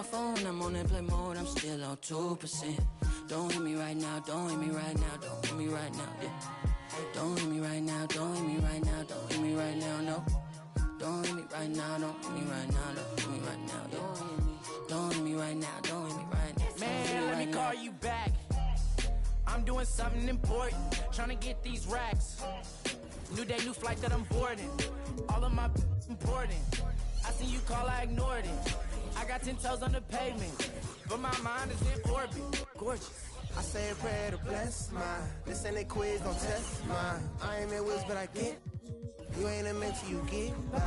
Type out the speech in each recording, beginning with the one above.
my phone, I'm on airplane mode, I'm still on 2%. Don't hit me right now, don't hit me right now, don't hit me right now, yeah. Don't hit me right now, don't hit me right now, don't hit me right now, no. Don't hit me right now, don't hit me right now, don't hit me right now, yeah. Don't hit me right now, don't hit me right now. Man, let me call you back. I'm doing something important, trying to get these racks. New day, new flight that I'm boarding. All of my important. I seen you call, I ignored it. I got 10 toes on the pavement, but my mind is in orbit. Gorgeous. I say a prayer to bless mine. This ain't a quiz, don't test mine. I ain't in whiz, but I get. You ain't a mentor, you get by.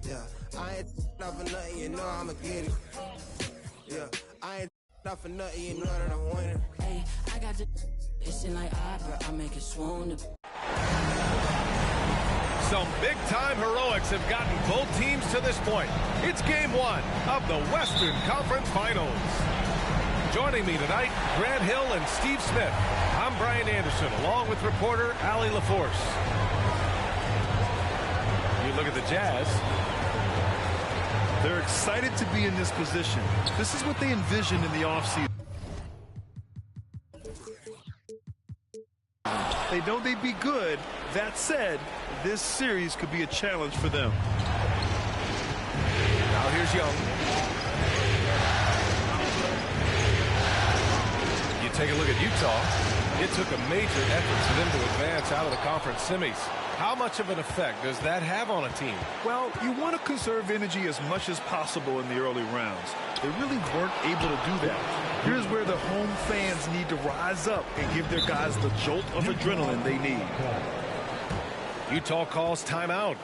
Yeah, I ain't not for nothing, you know I'ma get it. Yeah, I ain't not for nothing, you know that I'm winning. Hey, I got the it's in like opera, I make it swoon. Some big-time heroics have gotten both teams to this point. It's game one of the Western Conference Finals. Joining me tonight, Grant Hill and Steve Smith. I'm Brian Anderson, along with reporter Allie LaForce. You look at the Jazz. They're excited to be in this position. This is what they envisioned in the offseason. They know they'd be good. That said, this series could be a challenge for them. Now here's Young. You take a look at Utah. It took a major effort for them to advance out of the conference semis. How much of an effect does that have on a team? Well, you want to conserve energy as much as possible in the early rounds. They really weren't able to do that. Here's where the home fans need to rise up and give their guys the jolt of adrenaline they need. Utah calls timeout.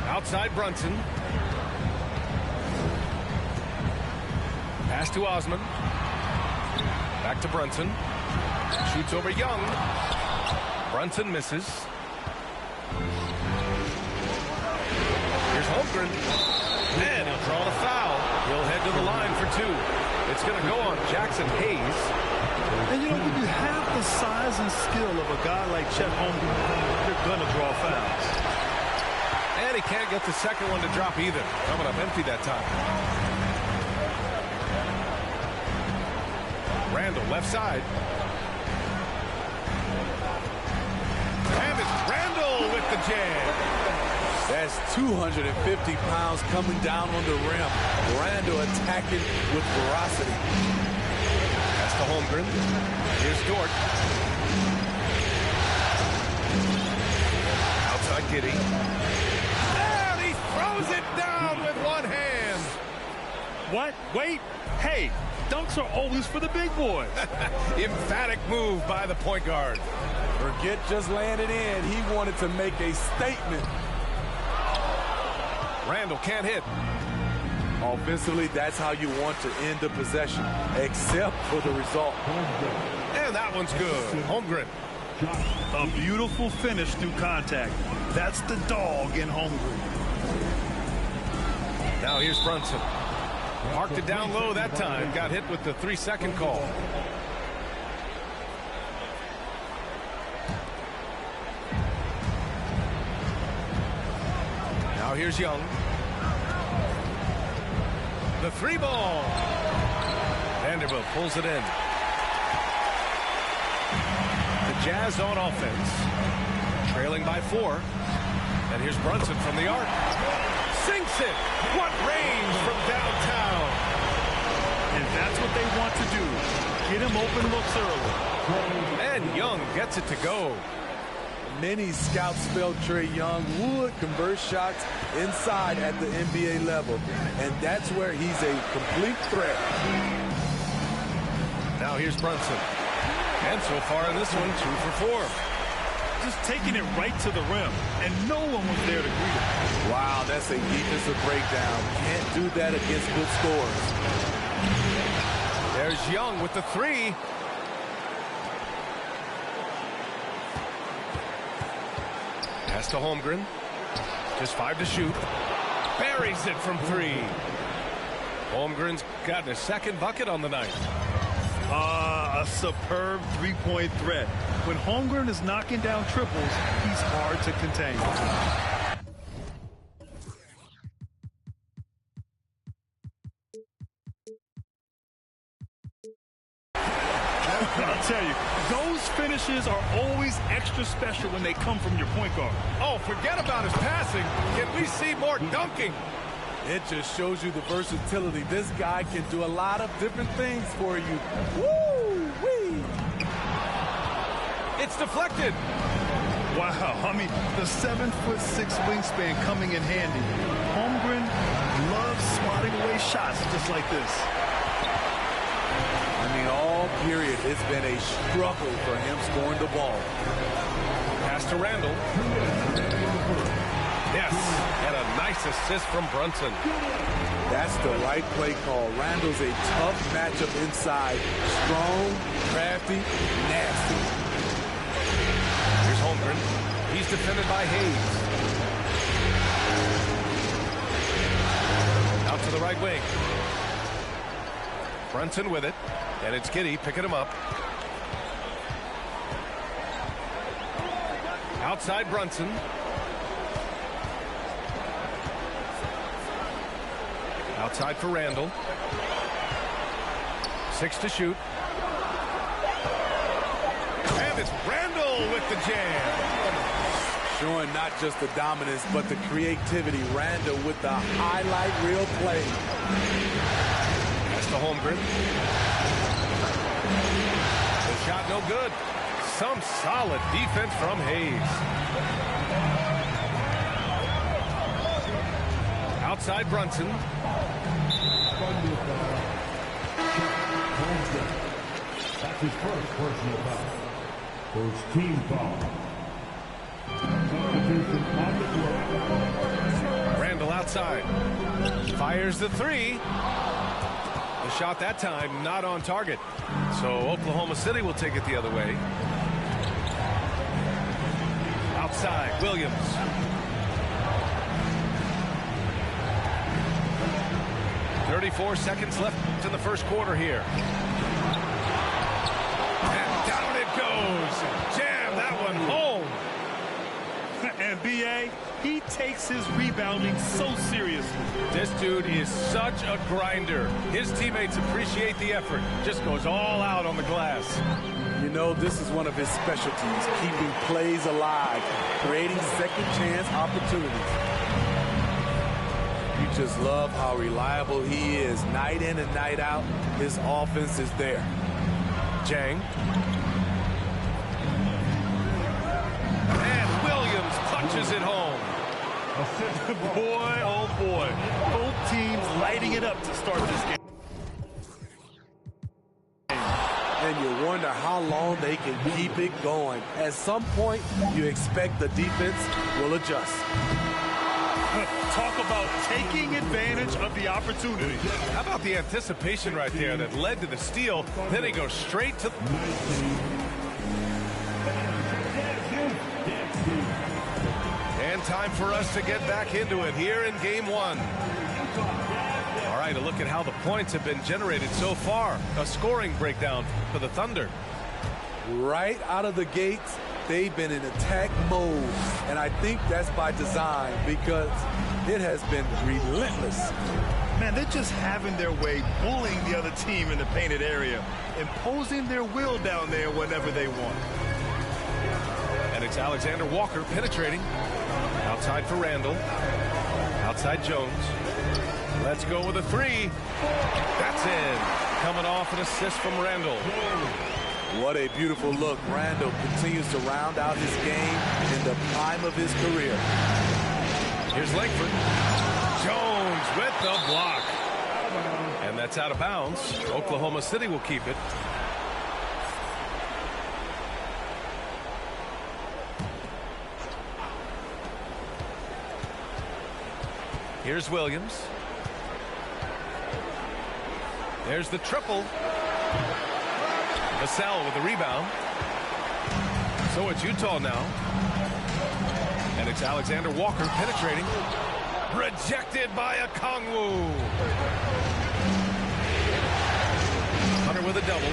Outside Brunson. Pass to Osman. Back to Brunson. Shoots over Young. Brunson misses. Here's Holmgren. And he'll draw the foul. He'll head to the line for two. It's going to go on Jackson Hayes. And you know, when you have the size and skill of a guy like Chet Holmgren, you're going to draw fouls. And he can't get the second one to drop either. Coming up empty that time. Randall left side. And it's Randall with the jam. That's 250 pounds coming down on the rim. Randall attacking with ferocity. That's to Holmgren. Here's Dort. Outside Giddey. And he throws it down with What? Wait. Hey, dunks are always for the big boys. Emphatic move by the point guard. Forget just laying it in. He wanted to make a statement. Randall can't hit. Offensively, that's how you want to end the possession, except for the result. And that one's good. Holmgren. A beautiful finish through contact. That's the dog in Holmgren. Now here's Brunson. Marked it down low that time. Got hit with the 3-second call. Now here's Young. The 3-ball. Vanderbilt pulls it in. The Jazz on offense. Trailing by 4. And here's Brunson from the arc. Sinks it. What range from downtown. And that's what they want to do. Get him open looks early. And Young gets it to go. Many scouts felt Trae Young would convert shots inside at the NBA level, and that's where he's a complete threat. Now here's Brunson. And so far in this one, 2 for 4. Just taking it right to the rim, and no one was there to greet him. Wow, that's a defensive breakdown. Can't do that against good scores. There's Young with the 3. Pass to Holmgren. Just 5 to shoot. Buries it from 3. Holmgren's gotten his second bucket on the night. A superb three-point threat. When Holmgren is knocking down triples, he's hard to contain. I'll tell you, those finishes are always extra special when they come from your point guard. Oh, forget about his passing. Can we see more dunking? It just shows you the versatility. This guy can do a lot of different things for you. Woo-wee! It's deflected. Wow, I mean, the 7'6" wingspan coming in handy. Holmgren loves swatting away shots just like this. I mean, all period, it's been a struggle for him scoring the ball. Pass to Randall. Yes, and a nice assist from Brunson. That's the right play call. Randall's a tough matchup inside. Strong, crafty, nasty. Here's Holmgren. He's defended by Hayes. Out to the right wing. Brunson with it. And it's Giddey picking him up. Outside Brunson. Outside for Randall. 6 to shoot. And it's Randall with the jam. Showing not just the dominance, but the creativity. Randall with the highlight reel play. That's to Holmgren. The shot no good. Some solid defense from Hayes. Outside Brunson. That's his first personal foul. First team foul. Randall outside. Fires the 3. The shot that time not on target. So Oklahoma City will take it the other way. Outside, Williams. .34 seconds left in the first quarter here. And down it goes. Jam that one home. And B.A., he takes his rebounding so seriously. This dude is such a grinder. His teammates appreciate the effort. Just goes all out on the glass. You know, this is one of his specialties, keeping plays alive, creating second chance opportunities. You just love how reliable he is. Night in and night out, his offense is there. Jang. And Williams punches it home. Boy, oh boy. Both teams like lighting it up to start this game. And you wonder how long they can keep it going. At some point, you expect the defense will adjust. Talk about taking advantage of the opportunity. How about the anticipation right there that led to the steal? Then he goes straight to... And time for us to get back into it here in game one. All right, a look at how the points have been generated so far. A scoring breakdown for the Thunder. Right out of the gates, they've been in attack mode. And I think that's by design because it has been relentless. Man, they're just having their way, bullying the other team in the painted area, imposing their will down there whenever they want. And it's Alexander Walker penetrating. Outside for Randall. Outside Jones. Let's go with a three. That's in. Coming off an assist from Randall. What a beautiful look. Randall continues to round out his game in the prime of his career. Here's Langford. Jones with the block. And that's out of bounds. Oklahoma City will keep it. Here's Williams. There's the triple. Vassell with the rebound. So it's Utah now. And it's Alexander Walker penetrating. Rejected by Okongwu. Hunter with a double.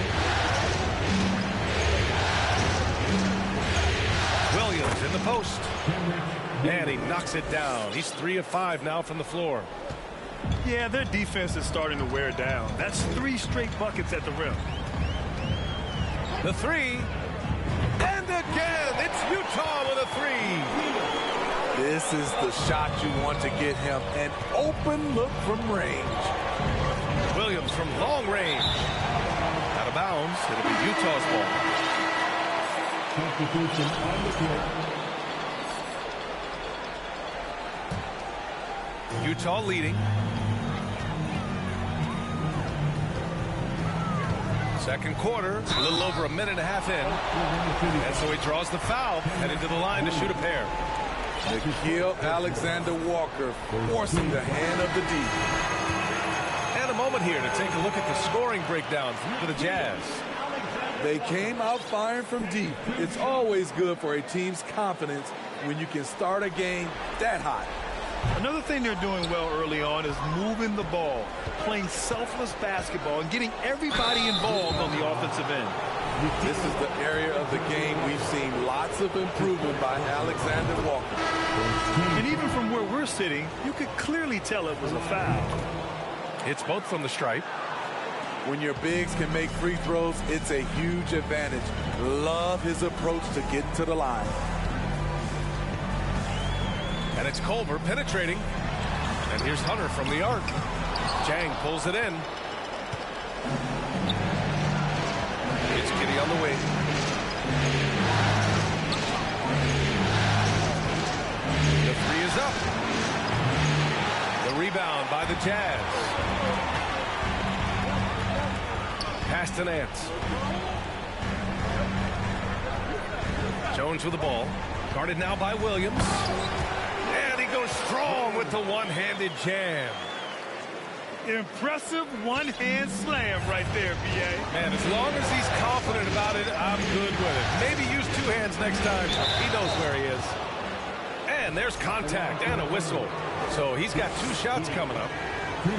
Williams in the post. And he knocks it down. He's 3 of 5 now from the floor. Yeah, their defense is starting to wear down. That's 3 straight buckets at the rim. The three. And again, it's Utah with a three. This is the shot you want to get him. An open look from range. Williams from long range. Out of bounds. It'll be Utah's ball. Substitution on the court. Utah leading. Second quarter, a little over a minute and a half in. And so he draws the foul, headed to the line to shoot a pair. Nickeil Alexander-Walker forcing the hand of the D. And a moment here to take a look at the scoring breakdown for the Jazz. They came out firing from deep. It's always good for a team's confidence when you can start a game that hot. Another thing they're doing well early on is moving the ball, playing selfless basketball, and getting everybody involved on the offensive end. This is the area of the game we've seen lots of improvement by Alexander Walker. And even from where we're sitting, you could clearly tell it was a foul. It's both from the stripe. When your bigs can make free throws, it's a huge advantage. Love his approach to getting to the line. And it's Culver penetrating. And here's Hunter from the arc. Jang pulls it in. It's Giddey on the wing. The three is up. The rebound by the Jazz. Pass to Nance. Jones with the ball. Guarded now by Williams. And he goes strong with the one-handed jam. Impressive one-hand slam right there, B.A. Man, as long as he's confident about it, I'm good with it. Maybe use 2 hands next time. He knows where he is. And there's contact and a whistle. So he's got 2 shots coming up.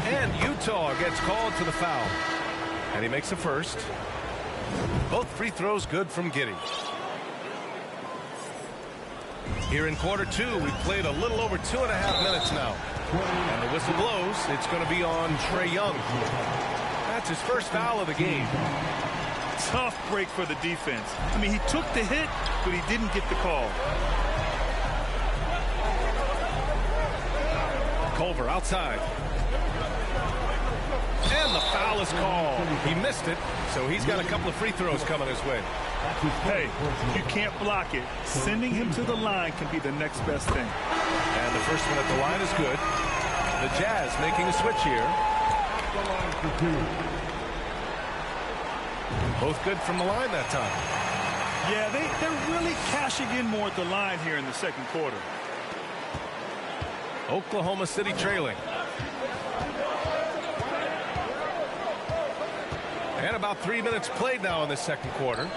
And Utah gets called to the foul. And he makes a first. Both free throws good from Giddey. Here in quarter 2, we've played a little over 2.5 minutes now. And the whistle blows. It's going to be on Trae Young. That's his first foul of the game. Tough break for the defense. I mean, he took the hit, but he didn't get the call. Culver outside. And the foul is called. He missed it, so he's got a couple of free throws coming his way. Hey, you can't block it. Sending him to the line can be the next best thing. And the first one at the line is good. The Jazz making a switch here. The line for two. Both good from the line that time. Yeah, they're really cashing in more at the line here in the second quarter. Oklahoma City trailing. And about 3 minutes played now in the second quarter.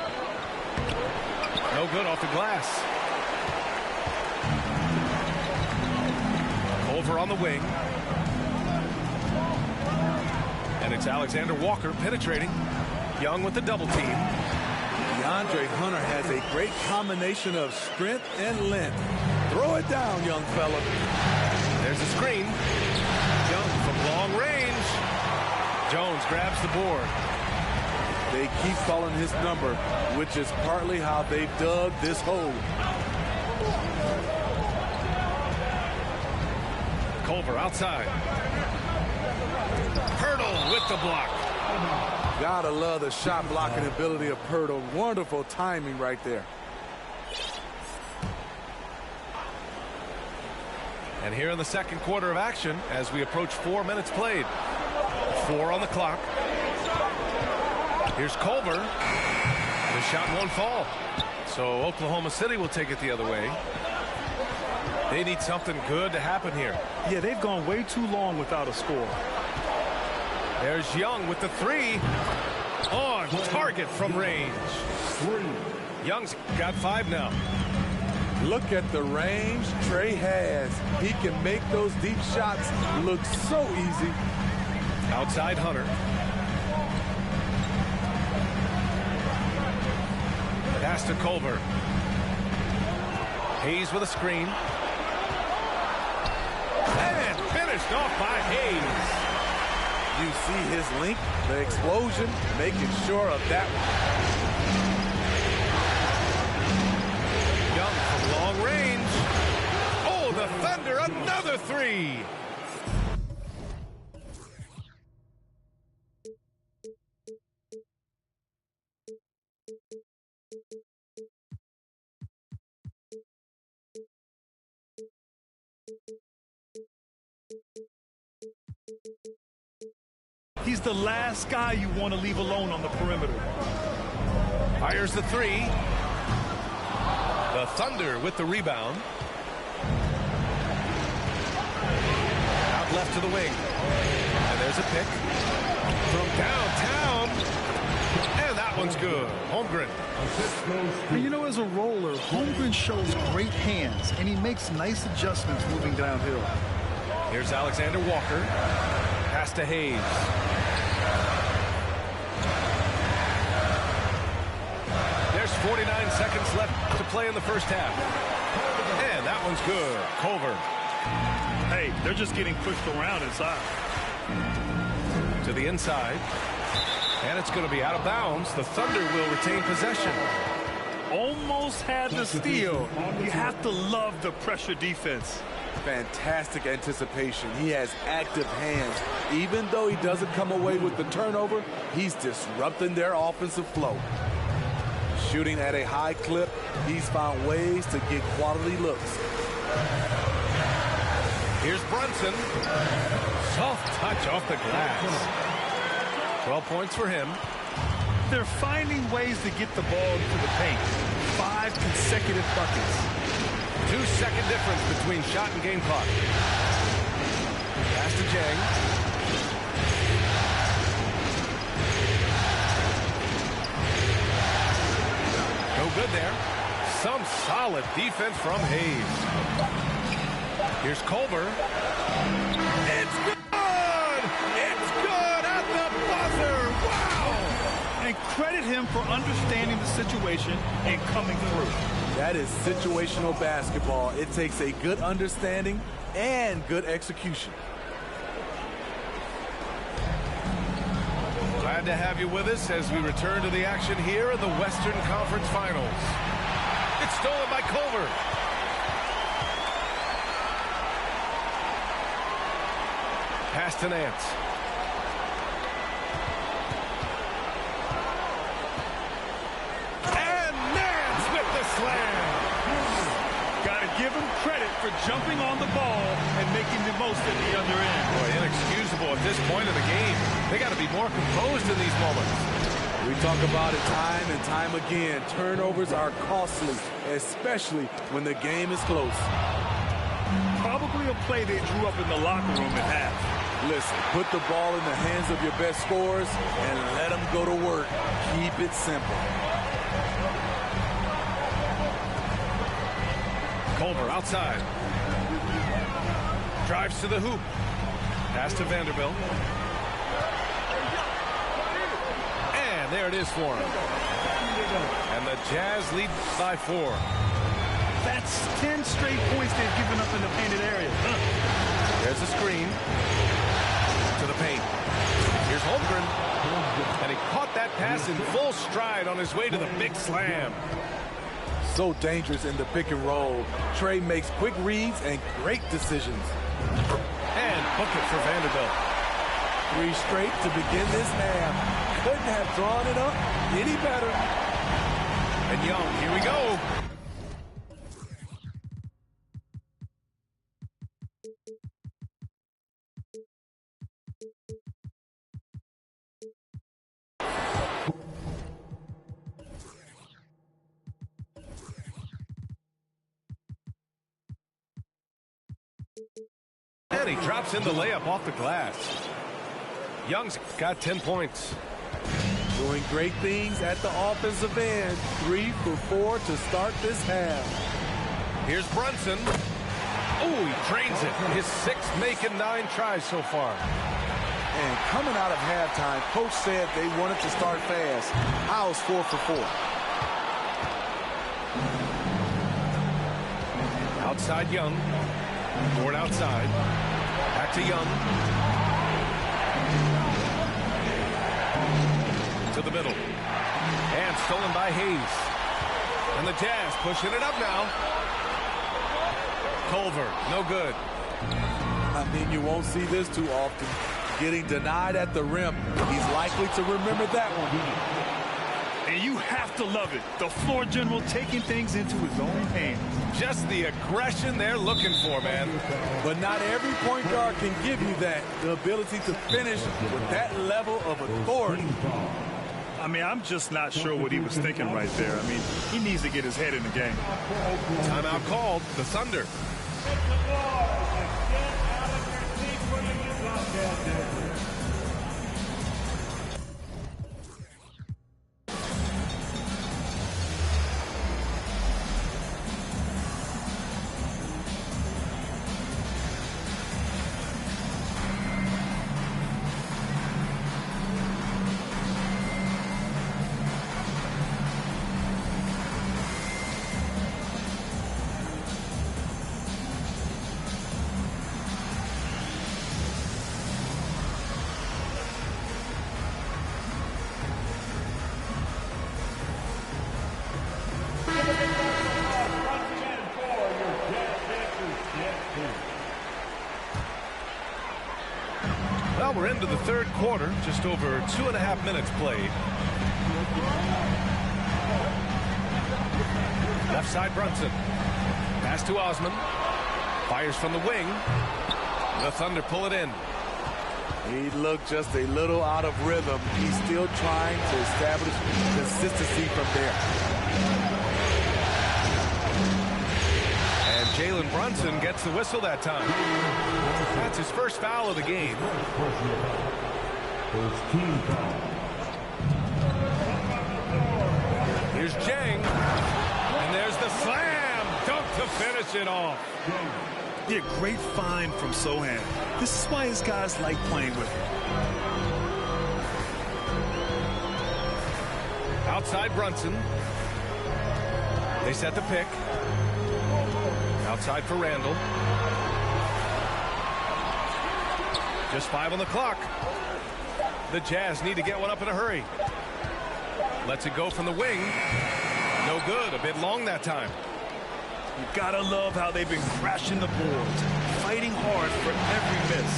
No good off the glass. Over on the wing. And it's Alexander Walker penetrating. Young with the double team. DeAndre Hunter has a great combination of strength and length. Throw it down, young fella. There's a screen. Young from long range. Jones grabs the board. They keep calling his number, which is partly how they dug this hole. Culver outside. Hurdle with the block. Gotta love the shot blocking ability of Pirtle. Wonderful timing right there. And here in the second quarter of action, as we approach 4 minutes played. 4 on the clock. Here's Culver. The shot won't fall. So Oklahoma City will take it the other way. They need something good to happen here. Yeah, they've gone way too long without a score. There's Young with the three. On target from range. Young's got 5 now. Look at the range Trey has. He can make those deep shots look so easy. Outside Hunter. Pass to Culver. Hayes with a screen. And finished off by Hayes. You see his length, the explosion, making sure of that one. Young from long range. Oh, the Thunder, another 3. He's the last guy you want to leave alone on the perimeter. Fires the 3. The Thunder with the rebound. Out left to the wing. And there's a pick. From downtown. And that one's good. Holmgren. And you know, as a roller, Holmgren shows great hands, and he makes nice adjustments moving downhill. Here's Alexander Walker. Pass to Hayes. There's 49 seconds left to play in the first half. And that one's good. Culver. Hey, they're just getting pushed around inside. To the inside. And it's going to be out of bounds. The Thunder will retain possession. Almost had the steal. You have to love the pressure defense. Fantastic anticipation. He has active hands. Even though he doesn't come away with the turnover, he's disrupting their offensive flow. Shooting at a high clip, he's found ways to get quality looks. Here's Brunson. Soft touch off the glass. 12 points for him. They're finding ways to get the ball to the paint. 5 consecutive buckets. 2-second difference between shot and game clock. Pass to Jang. No good there. Some solid defense from Hayes. Here's Culver. It's good! It's good at the buzzer! Wow! And credit him for understanding the situation and coming through. That is situational basketball. It takes a good understanding and good execution. Glad to have you with us as we return to the action here in the Western Conference Finals. It's stolen by Culver. Pass to Nance. Got to give him credit for jumping on the ball and making the most of the other end. Boy, inexcusable at this point of the game. They got to be more composed in these moments. We talk about it time and time again. Turnovers are costly, especially when the game is close. Probably a play they drew up in the locker room at half. Listen, put the ball in the hands of your best scorers and let them go to work. Keep it simple. Culver outside. Drives to the hoop. Pass to Vanderbilt. And there it is for him. And the Jazz lead by 4. That's 10 straight points they've given up in the painted area. There's a screen. To the paint. Here's Holmgren. And he caught that pass in full stride on his way to the big slam. So dangerous in the pick and roll. Trey makes quick reads and great decisions. And book it for Vanderbilt. 3 straight to begin this half. Couldn't have drawn it up any better. And Young, here we go. And he drops in the layup off the glass. Young's got 10 points. Doing great things at the offensive end. 3 for 4 to start this half. Here's Brunson. Oh, he drains it. His 6th making 9 tries so far. And coming out of halftime, coach said they wanted to start fast. Howell's 4 for 4. Outside Young. Ford outside. Back to Young. To the middle. And stolen by Hayes. And the Jazz pushing it up now. Culver, no good. I mean, you won't see this too often. Getting denied at the rim. He's likely to remember that one. And you have to love it. The floor general taking things into his own hands. Just the aggression they're looking for, man. But not every point guard can give you that. The ability to finish with that level of authority. I mean, I'm just not sure what he was thinking right there. I mean, he needs to get his head in the game. Timeout called. The Thunder. Well, we're into the third quarter, just over 2.5 minutes played. Left side Brunson. Pass to Osman. Fires from the wing. The Thunder pull it in. He looked just a little out of rhythm. He's still trying to establish consistency from there. And Jalen Brunson gets the whistle that time. That's his first foul of the game. First team foul. Here's Jang. And there's the slam dunk to finish it off. Yeah, great find from Sohan. This is why his guys like playing with him. Outside Brunson. They set the pick. Outside for Randall. Just 5 on the clock. The Jazz need to get one up in a hurry. Lets it go from the wing. No good. A bit long that time. You gotta love how they've been crashing the boards, fighting hard for every miss.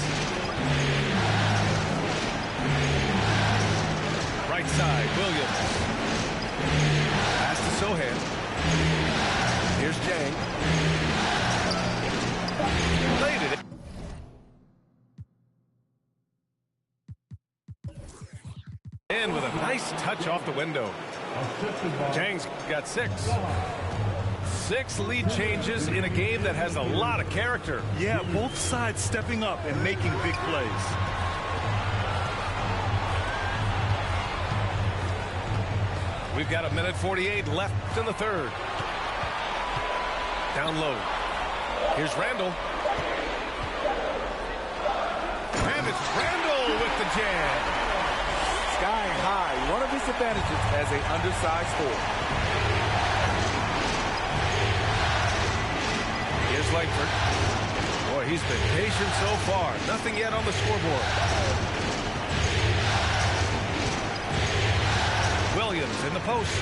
Right side, Williams. Pass to Sohan. Here's Jang. And with a nice touch off the window. Jang's got 6. 6 lead changes in a game that has a lot of character. Yeah, both sides stepping up and making big plays. We've got 1:48 left in the third. Down low. Here's Randall. And it's Randall with the jam. Sky high, one of his advantages as an undersized forward. Here's Langford. Boy, he's been patient so far. Nothing yet on the scoreboard. Williams in the post.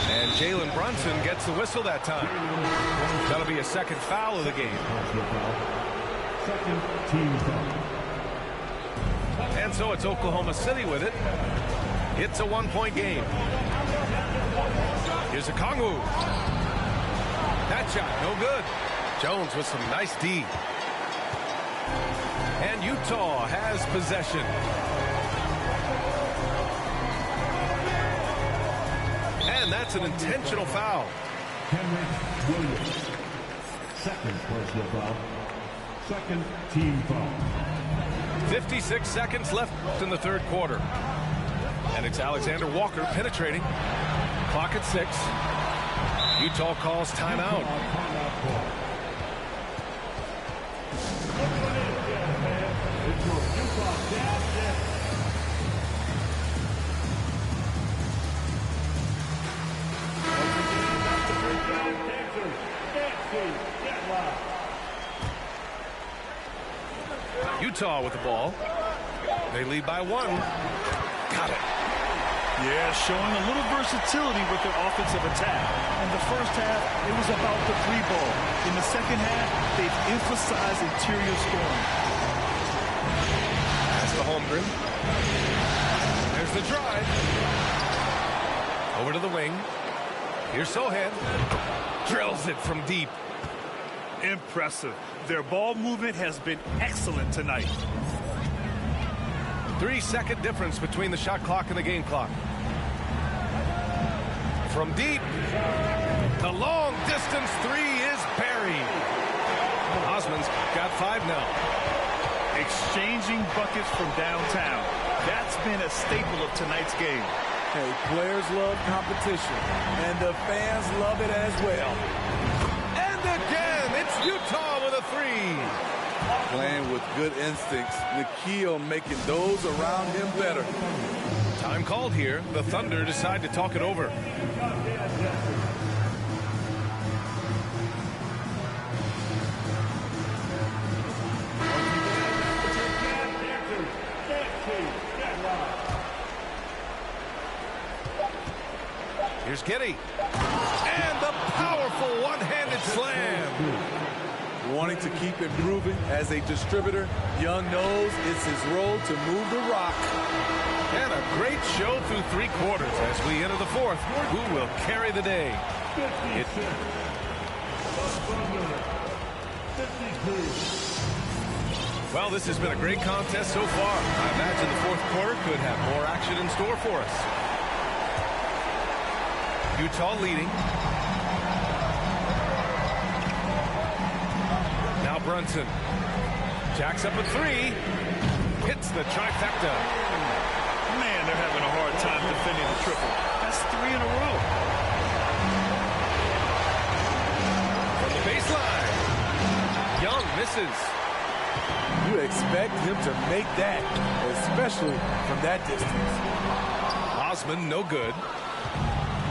And Jalen Brunson gets the whistle that time. That'll be a second foul of the game. Second team foul. And so it's Oklahoma City with it. It's a 1-point game. Here's a Kongwu. That shot, no good. Jones with some nice D. And Utah has possession. And that's an intentional foul. Henrik Williams. Second personal foul. Second team foul. 56 seconds left in the third quarter. And it's Alexander Walker penetrating. Clock at 6. Utah calls timeout. Utah with the ball. They lead by 1. Got it. Yeah, showing a little versatility with their offensive attack. In the first half, it was about the 3 ball. In the second half, they've emphasized interior scoring. That's the Holmgren. There's the drive. Over to the wing. Here's Sohan. Drills it from deep. Impressive. Their ball movement has been excellent tonight. 3-second difference between the shot clock and the game clock. From deep, the long distance 3 is buried. Osman's got 5 now. Exchanging buckets from downtown. That's been a staple of tonight's game. Hey, players love competition, and the fans love it as well. And again, it's Utah with a 3. Playing with good instincts, the key on making those around him better. Time called here. The Thunder decide to talk it over. Here's Giddey. And the powerful one-handed slam. Wanting to keep improving as a distributor, Young knows it's his role to move the rock. And a great show through 3 quarters as we enter the 4th. Who will carry the day? Well, this has been a great contest so far. I imagine the 4th quarter could have more action in store for us. Utah leading. Now Brunson. Jacks up a 3. Hits the trifecta. Man, they're having a hard time defending the triple. That's 3 in a row. From the baseline. Young misses. You expect him to make that, especially from that distance. Osman, no good.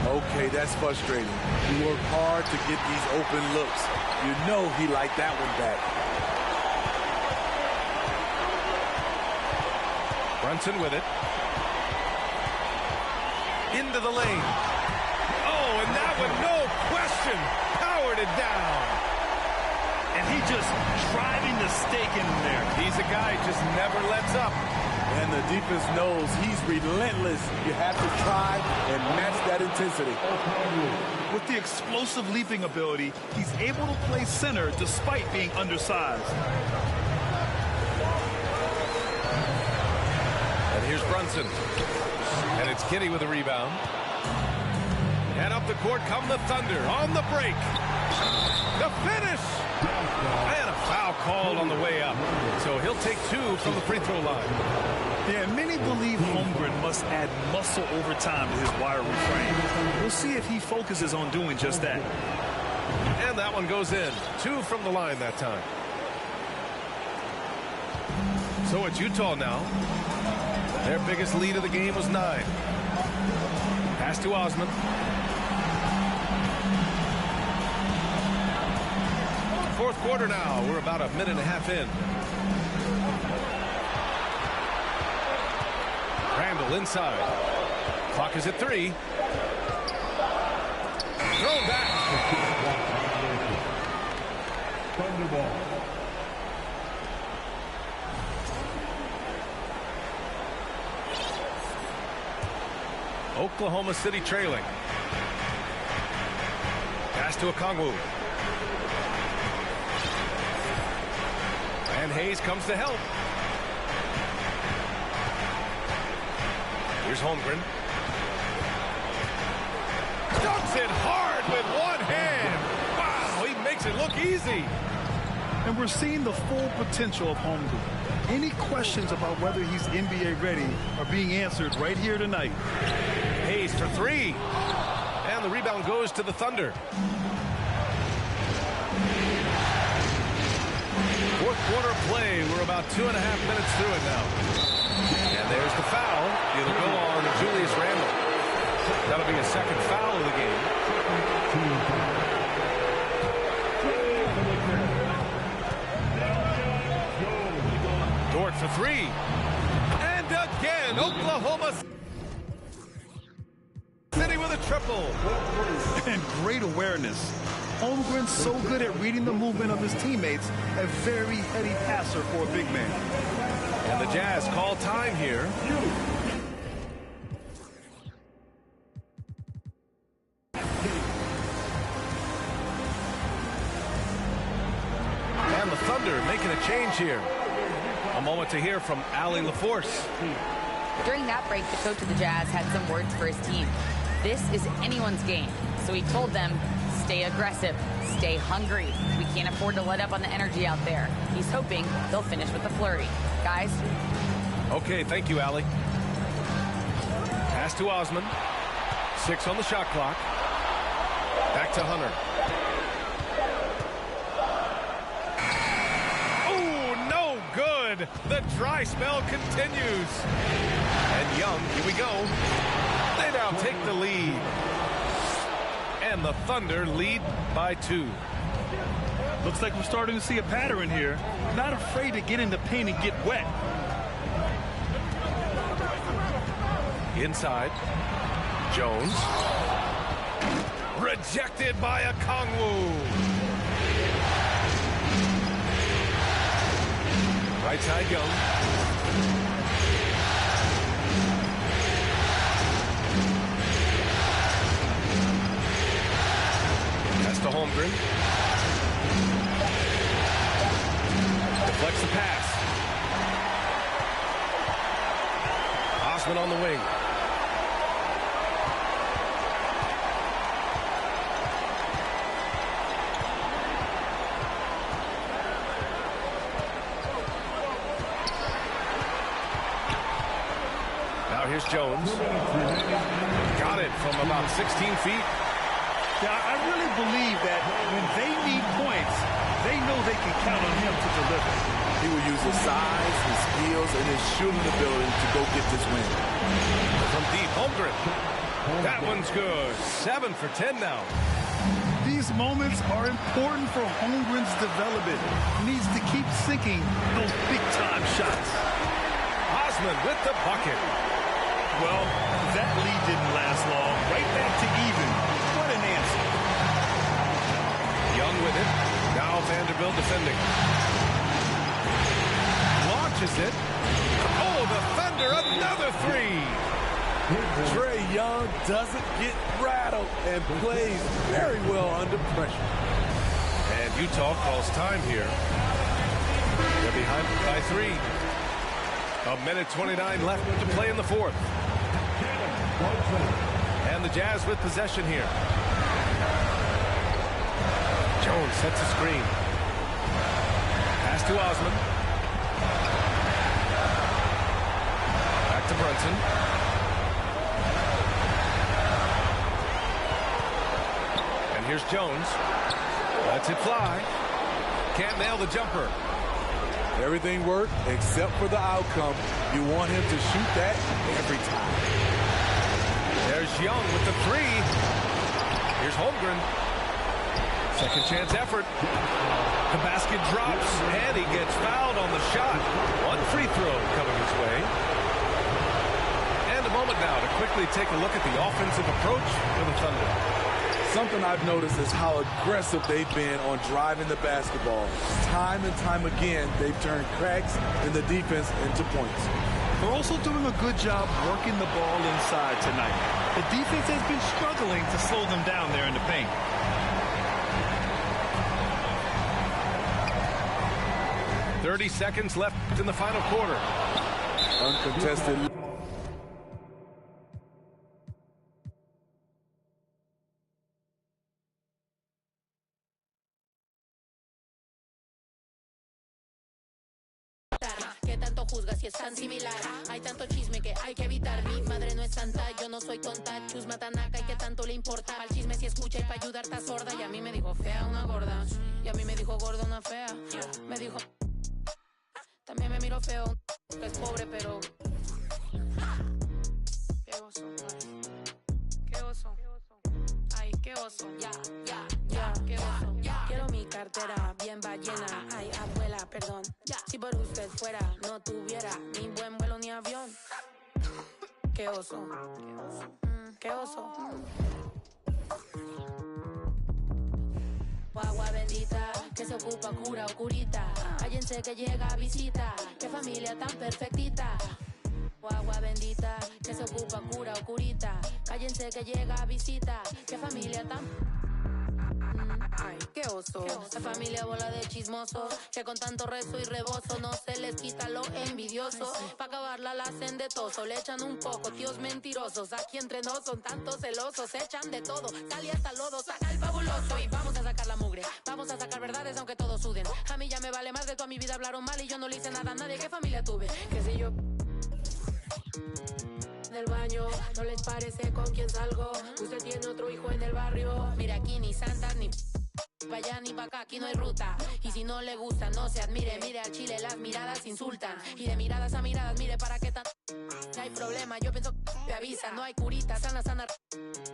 Okay, that's frustrating. He worked hard to get these open looks. You know he liked that one back. Brunson with it. Into the lane. Oh, and that one, no question, powered it down. And he just driving the stake in there. He's a guy who just never lets up. And the defense knows he's relentless. You have to try and match that intensity. With the explosive leaping ability, he's able to play center despite being undersized. And here's Brunson. And it's Kitty with a rebound. And up the court come the Thunder on the break. The finish! And a foul called on the way up. So he'll take 2 from the free throw line. Yeah, many believe Holmgren must add muscle over time to his wiry frame. We'll see if he focuses on doing just that. And that one goes in. 2 from the line that time. So it's Utah now. Their biggest lead of the game was 9. Pass to Osman. Fourth quarter now. We're about a minute and a half in. Randall inside. Clock is at 3. Thrown back. Thunderball. Oklahoma City trailing. Pass to Okongwu. And Hayes comes to help. Here's Holmgren. Dunks it hard with one hand. Wow, he makes it look easy. And we're seeing the full potential of Holmgren. Any questions about whether he's NBA ready are being answered right here tonight. Hayes for 3. And the rebound goes to the Thunder. Fourth quarter play. We're about 2.5 minutes through it now. And there's the foul. It'll go on to Julius Randle. That'll be a second foul of the game. Dort for 3. And again, Oklahoma City with a triple. And great awareness. Holmgren's so good at reading the movement of his teammates, a very heady passer for a big man. And the Jazz call time here. And the Thunder making a change here. A moment to hear from Allie LaForce. During that break, the coach of the Jazz had some words for his team. This is anyone's game. So he told them, stay aggressive, stay hungry. We can't afford to let up on the energy out there. He's hoping they'll finish with a flurry. Guys? Okay, thank you, Allie. Pass to Osman. 6 on the shot clock. Back to Hunter. Oh, no good. The dry spell continues. And Young, here we go. They now take the lead. And the Thunder lead by 2. Looks like we're starting to see a pattern here. Not afraid to get in the paint and get wet. Inside. Jones. Rejected by Okongwu. Right side Young. Pass to Holmgren. Deflects the pass. Osman on the wing. Here's Jones. Got it from about 16 feet. Yeah, I really believe that when they need points, they know they can count on him to deliver. He will use his size, his skills, and his shooting ability to go get this win. From deep, Holmgren. That one's good. 7 for 10 now. These moments are important for Holmgren's development. He needs to keep sinking those big-time shots. Osman with the bucket. Well, that lead didn't last long. Right back to even. What an answer. Young with it. Now Vanderbilt defending. Launches it. Oh, the Thunder, another 3. Trae Young doesn't get rattled and plays very well under pressure. And Utah calls time here. They're behind by 3. A minute 29 left to play in the fourth. And the Jazz with possession here. Jones sets a screen. Pass to Osman. Back to Brunson. And here's Jones. Lets it fly. Can't nail the jumper. Everything worked except for the outcome. You want him to shoot that every time. There's Young with the three. Here's Holmgren. Second chance effort. The basket drops, and he gets fouled on the shot. One free throw coming his way. And a moment now to quickly take a look at the offensive approach for the Thunder. Something I've noticed is how aggressive they've been on driving the basketball. Time and time again, they've turned cracks in the defense into points. They're also doing a good job working the ball inside tonight. The defense has been struggling to slow them down there in the paint. 30 seconds left in the final quarter. Uncontested. ¿Qué tanto juzgas si es tan similar? Hay tanto chisme que hay que evitar. Mi madre no es santa, yo no soy tonta. Chusma tanaca y qué tanto le importa. Al chisme si escucha y para ayudar está sorda. Y a mí me dijo fea una gorda. Y a mí me dijo gorda una fea. Me dijo... También me miro feo. Es pobre pero... Qué oso. Qué oso. Ay, qué oso. Ya, qué oso. Quiero mi cartera bien ballena. Ay, abuela, perdón. Si por usted fuera, no tuviera ni buen vuelo ni avión. Qué oso. Qué oso. Agua bendita, que se ocupa cura o curita. Cállense que llega a visita. Qué familia tan perfectita. Agua bendita, que se ocupa cura o curita. Cállense que llega a visita. Qué familia tan... Ay, qué oso. La familia bola de chismosos que con tanto rezo y rebozo no se les quita lo envidioso. Pa' acabarla la hacen de toso. Le echan un poco, tíos mentirosos. Aquí entre nos son tantos celosos. Echan de todo, sale hasta lodo. Saca el fabuloso y vamos a sacar la mugre. Vamos a sacar verdades aunque todos suden. A mí ya me vale más de toda mi vida. Hablaron mal y yo no le hice nada a nadie. ¿Qué familia tuve? Que si yo... del baño, no les parece con quién salgo. Usted tiene otro hijo en el barrio. Mira, aquí ni santas ni pa' allá ni pa' acá, aquí no hay ruta. Y si no le gusta, no se admire. Mire al chile, las miradas insultan. Y de miradas a miradas, mire para qué tan... No hay problema, yo pienso que me avisa. No hay curita, sana.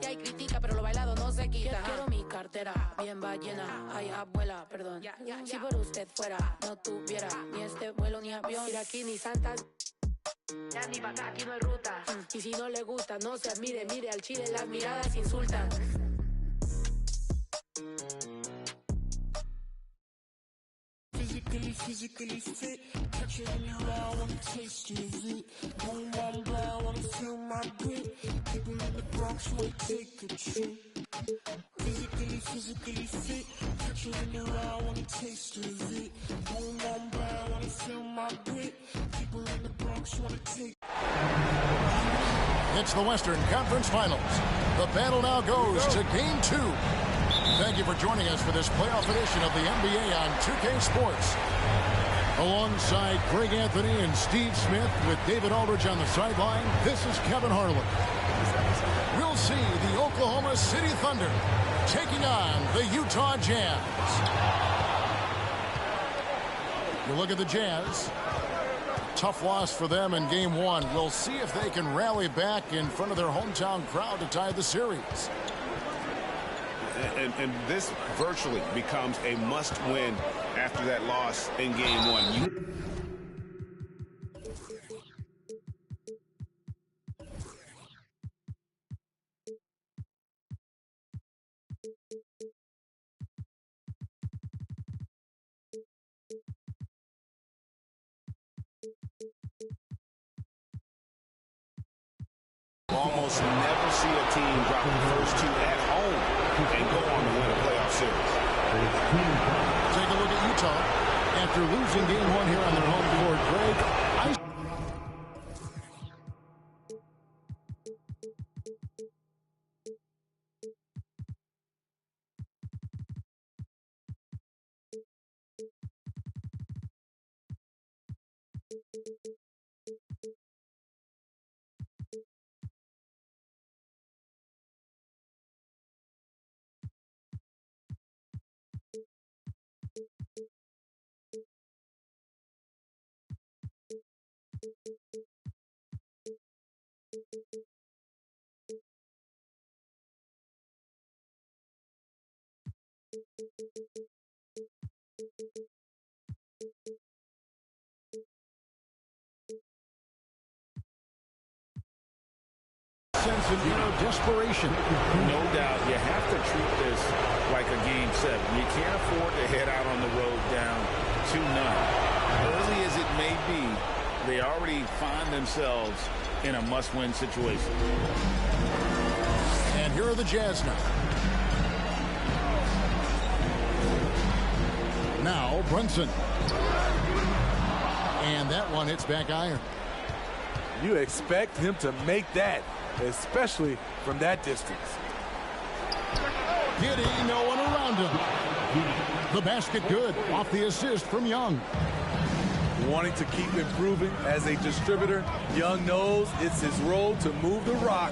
Y hay critica, pero lo bailado no se quita. Quiero mi cartera bien ballena. Ay, abuela, perdón. Si por usted fuera, no tuviera ni este vuelo ni avión. Mira, aquí ni santas... Ya ni pa' acá, aquí no hay ruta. Y si no le gusta, no se admire. Mire al chile, las miradas insultan. Physically fit, catch it in your eye, wanna taste of it. Boom, boom, blah, wanna feel my grip. People in the Bronx wanna take a trip. Physically fit, catch it in your eye, wanna taste of it. Boom, boom, blah, wanna feel my grip. People in the Bronx wanna take. It's the Western Conference Finals. The battle now goes to Game 2. Thank you for joining us for this playoff edition of the NBA on 2K Sports. Alongside Greg Anthony and Steve Smith with David Aldridge on the sideline, this is Kevin Harlan. We'll see the Oklahoma City Thunder taking on the Utah Jazz. You look at the Jazz. Tough loss for them in Game 1. We'll see if they can rally back in front of their hometown crowd to tie the series. And this virtually becomes a must-win after that loss in Game 1. Almost never see a team drop the first two at home and go on to win a playoff series. Take a look at Utah. After losing Game 1 here on their home court, Greg, Sense of desperation. No doubt. You have to treat this like a game 7. You can't afford to head out on the road down 2-0. Early as it may be, they already find themselves in a must-win situation. And here are the Jazz now. Now Brunson. And that one hits back iron. You expect him to make that, especially from that distance. Giddy, no one around him. The basket good off the assist from Young. Wanting to keep improving as a distributor, Young knows it's his role to move the rock.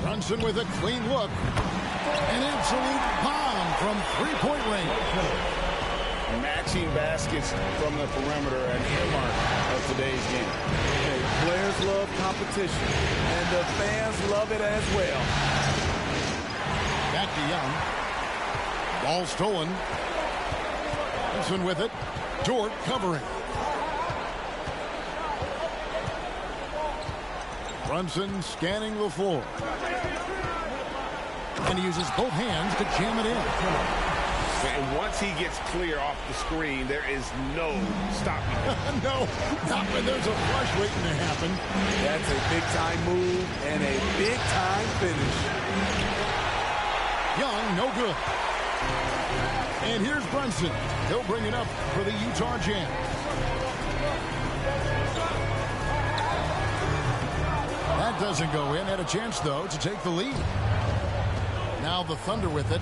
Brunson with a clean look. An absolute bomb from three-point range. Matching baskets from the perimeter, an earmark of today's game. Hey, players love competition, and the fans love it as well. Back to Young. Ball stolen. Brunson with it. Dort covering. Brunson scanning the floor. And he uses both hands to jam it in. And once he gets clear off the screen, there is no stopping him. No, not when there's a flush waiting to happen. That's a big-time move and a big-time finish. Young, no good. And here's Brunson. He'll bring it up for the Utah Jazz. That doesn't go in. Had a chance, though, to take the lead. Now the Thunder with it.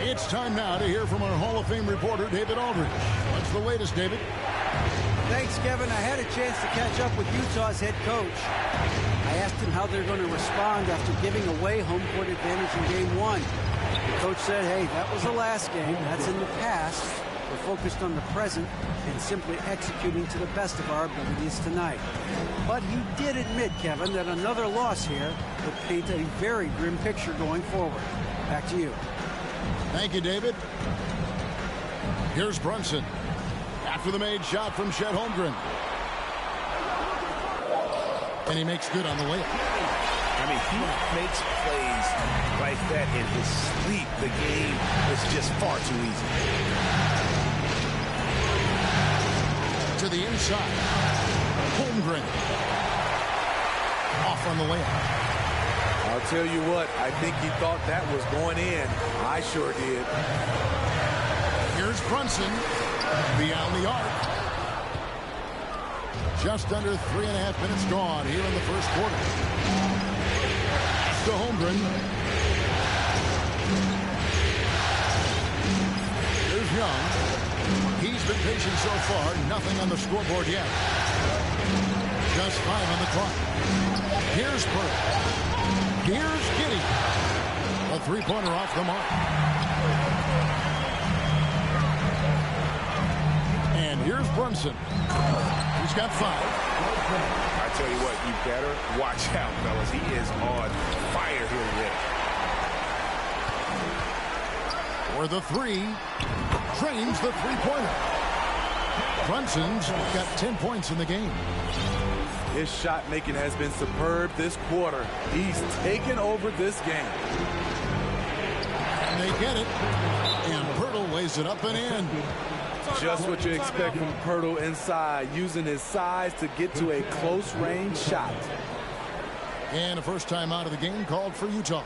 It's time now to hear from our Hall of Fame reporter, David Aldridge. What's the latest, David? Thanks, Kevin. I had a chance to catch up with Utah's head coach. I asked him how they're going to respond after giving away home court advantage in Game 1. The coach said, hey, that was the last game. That's in the past. We're focused on the present and simply executing to the best of our abilities tonight. But he did admit, Kevin, that another loss here would paint a very grim picture going forward. Back to you. Thank you, David. Here's Brunson. After the made shot from Chet Holmgren. And he makes good on the layup. I mean, he makes plays like that in his sleep. The game is just far too easy. To the inside. Holmgren. Off on the layup. I'll tell you what, I think he thought that was going in. I sure did. Here's Brunson beyond the arc. Just under 3.5 minutes gone here in the first quarter. To Holmgren. Here's Young. He's been patient so far. Nothing on the scoreboard yet. Just 5 on the clock. Here's Burke. Here's Giddy. A three-pointer off the mark. And here's Brunson. He's got 5. I tell you what, you better watch out, fellas. He is on fire here today. For the 3. Drains the three-pointer. Brunson's got 10 points in the game. His shot making has been superb this quarter. He's taken over this game. And they get it. And Pirtle lays it up and in. Just what you expect from Pirtle inside, using his size to get to a close range shot. And a first time out of the game called for Utah.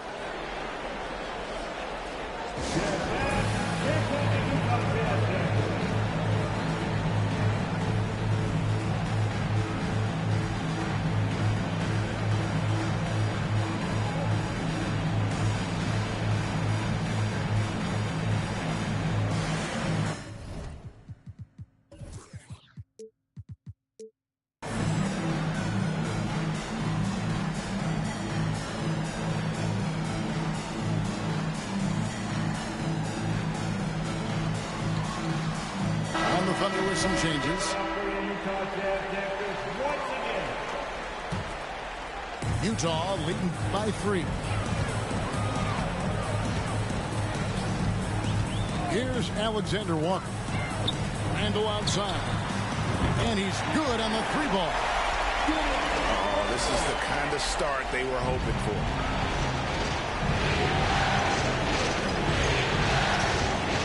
here with some changes. Utah leading by 3. Here's Alexander Walker. Randall outside. And he's good on the 3-ball. Oh, this is the kind of start they were hoping for.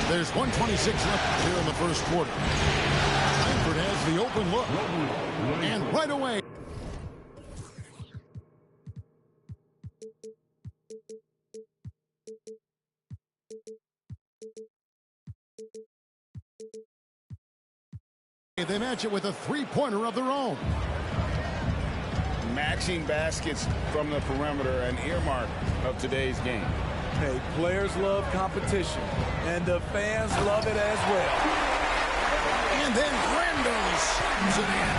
There's 1:26 left here in the first quarter. Langford has the open look. And right away. They match it with a 3-pointer of their own. Matching baskets from the perimeter, an earmark of today's game. Hey, players love competition, and the fans love it as well. And then Randall slams it in.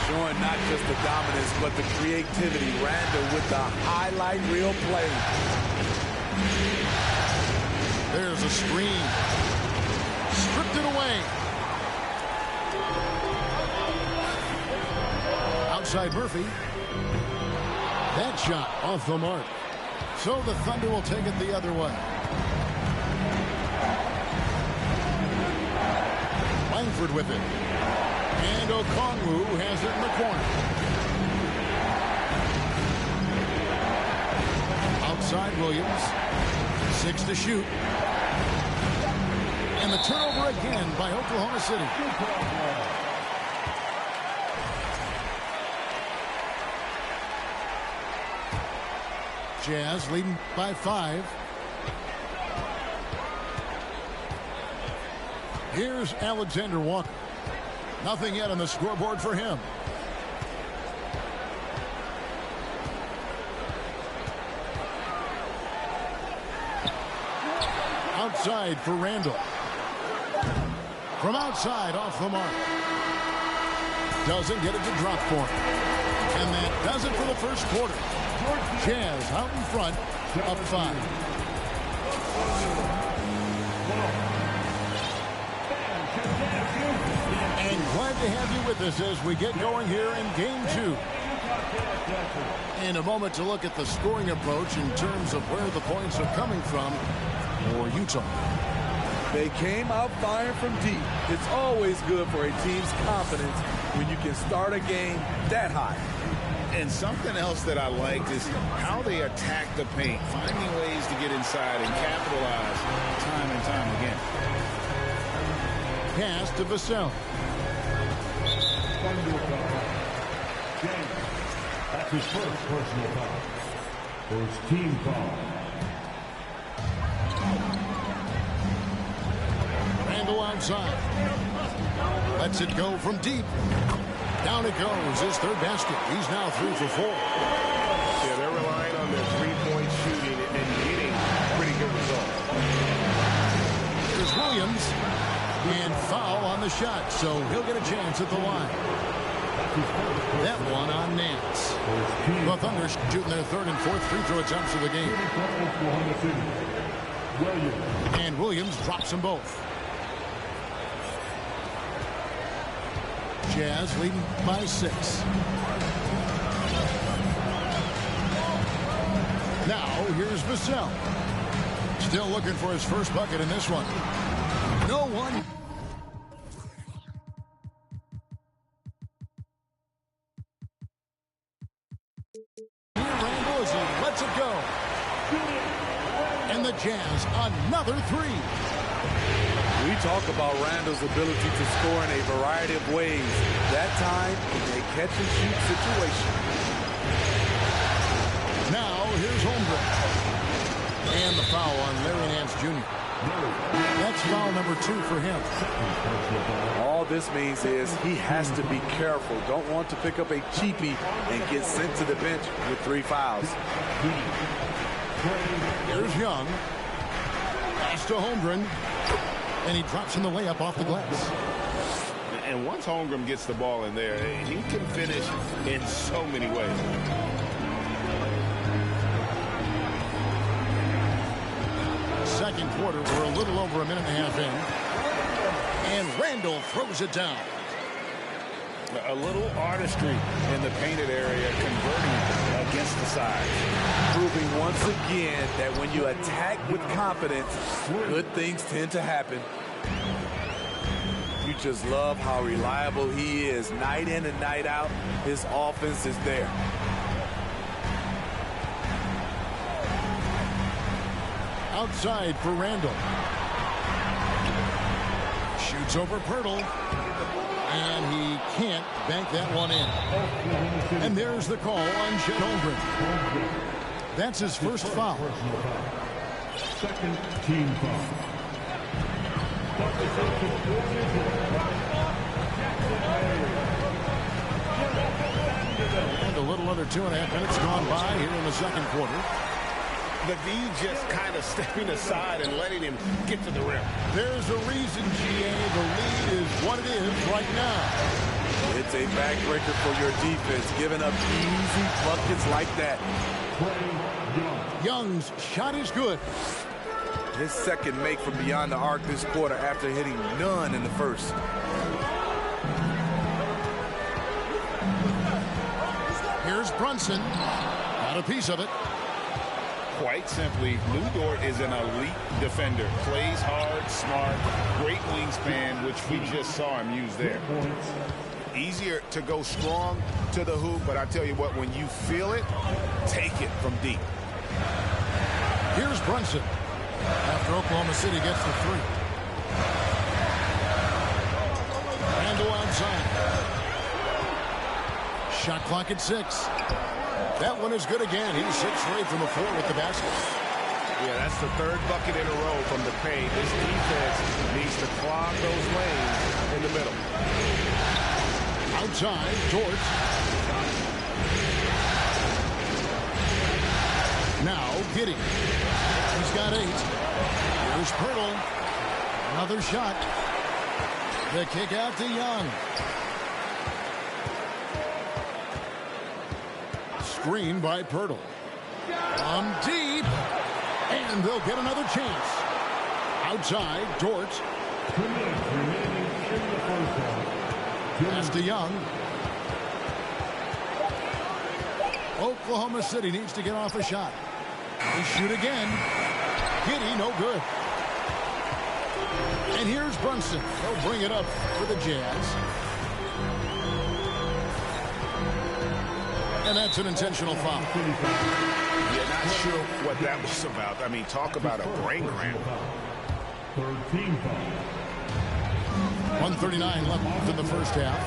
Showing not just the dominance, but the creativity. Randall with the highlight reel play. There's a screen. Stripped it away. Outside Murphy. That shot off the mark. So the Thunder will take it the other way. Langford with it. And Okongwu has it in the corner. Outside Williams. 6 to shoot. And the turnover again by Oklahoma City. Jazz leading by 5. Here's Alexander Walker. Nothing yet on the scoreboard for him. Outside for Randall. From outside off the mark. Doesn't get it to drop for him. And that does it for the first quarter. Jazz out in front, up 5. And glad to have you with us as we get going here in Game 2. In a moment to look at the scoring approach in terms of where the points are coming from for Utah. They came out firing from deep. It's always good for a team's confidence when you can start a game that high. And something else that I liked is how they attack the paint, finding ways to get inside and capitalize time and time again. Pass to Vassell. That's his first personal foul. First team foul. Randall outside. Lets it go from deep. Down it goes, his third basket. He's now 3 for 4. Yeah, they're relying on their three-point shooting and getting pretty good results. Here's Williams. And foul on the shot, so he'll get a chance at the line. That one on Nance. The Thunder shooting their third and fourth free throw attempts of the game. And Williams drops them both. Jazz leading by 6. Now here's Vassell. Still looking for his first bucket in this one. No one. Randall as he lets it go. And the Jazz another 3. We talk about Randall's ability to score in a variety of ways. That time, in a catch-and-shoot situation. Now, here's Holmgren. And the foul on Larry Nance Jr. That's foul number 2 for him. All this means is he has to be careful. Don't want to pick up a cheapie and get sent to the bench with 3 fouls. Here's Young. Pass to Holmgren. And he drops in the layup off the glass. And once Holmgren gets the ball in there, he can finish in so many ways. Second quarter, we're a little over a minute and a half in. And Randall throws it down. A little artistry in the painted area, converting against the size. Proving once again that when you attack with confidence, good things tend to happen. You just love how reliable he is. Night in and night out, his offense is there. Outside for Randall. Shoots over Pirtle. And he can't bank that one in. And there's the call on Chet Holmgren. That's his first foul. Second team foul. And a little under 2.5 minutes gone by here in the second quarter. The D just kind of stepping aside and letting him get to the rim. There's a reason, GA. The lead is what it is right now. It's a backbreaker for your defense, giving up easy buckets like that. Young's shot is good. His second make from beyond the arc this quarter after hitting none in the first. Here's Brunson. Got a piece of it. Quite simply, Lou Dort is an elite defender. Plays hard, smart, great wingspan, which we just saw him use there. Easier to go strong to the hoop, but I tell you what, when you feel it, take it from deep. Here's Brunson. After Oklahoma City gets the three. Randall outside. Shot clock at 6. That one is good again. He's 6 straight from the floor with the basket. Yeah, that's the third bucket in a row from the paint. This defense needs to clog those lanes in the middle. Outside, George. Now, Giddey. He's got 8. Here's Pirtle. Another shot. The kick out to Young. Screen by Pirtle. From deep. And they'll get another chance. Outside, Dort. Pass to Young. Oklahoma City needs to get off a shot. They shoot again. Giddey, no good. And here's Brunson. They'll bring it up for the Jazz. And that's an intentional foul. You're not sure what that was about. I mean, talk about a brain cramp. Third team foul. 1:39 left in the first half.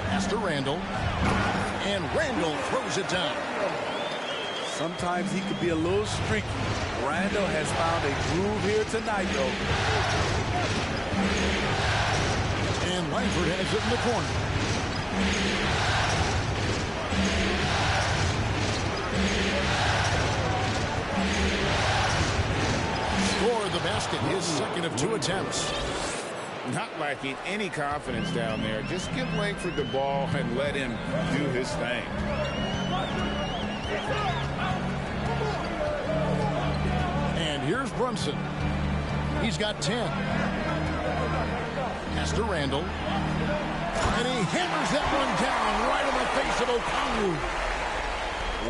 Pass to Randall. And Randall throws it down. Sometimes he could be a little streaky. Randall has found a groove here tonight, though. And Langford has it in the corner. Scored the basket, his second of 2 attempts. Not lacking any confidence down there. Just give Langford the ball and let him do his thing. And here's Brunson. He's got 10. Pass to Randall. And he hammers that one down right in the face of Okongwu.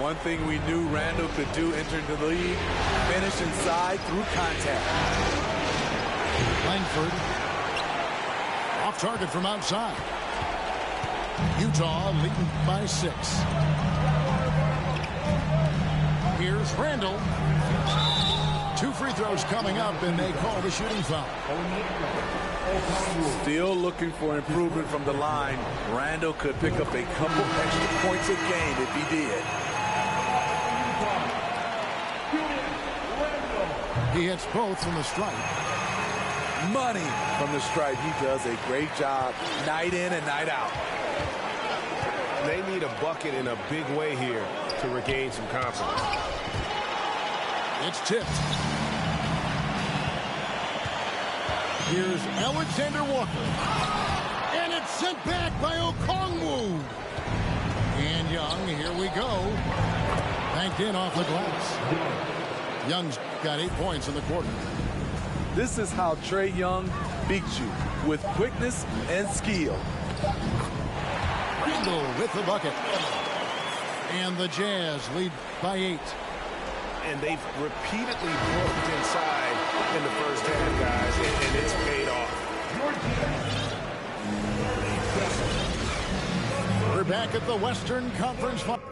One thing we knew Randall could do entering the league, finish inside through contact. Langford. Off target from outside. Utah leading by 6. Here's Randall. 2 free throws coming up, and they call the shooting foul. Still looking for improvement from the line. Randall could pick up a couple extra points a game if he did. He hits both from the stripe. Money from the stripe. He does a great job night in and night out. They need a bucket in a big way here to regain some confidence. It's tipped. Here's Alexander Walker. And it's sent back by Okongwu. And Young, here we go. Banked in off the glass. Young's got 8 points in the quarter. This is how Trae Young beats you, with quickness and skill. Randall with the bucket. And the Jazz lead by 8. And they've repeatedly broke inside in the first half, guys, and it's paid off. We're back at the Western Conference Finals.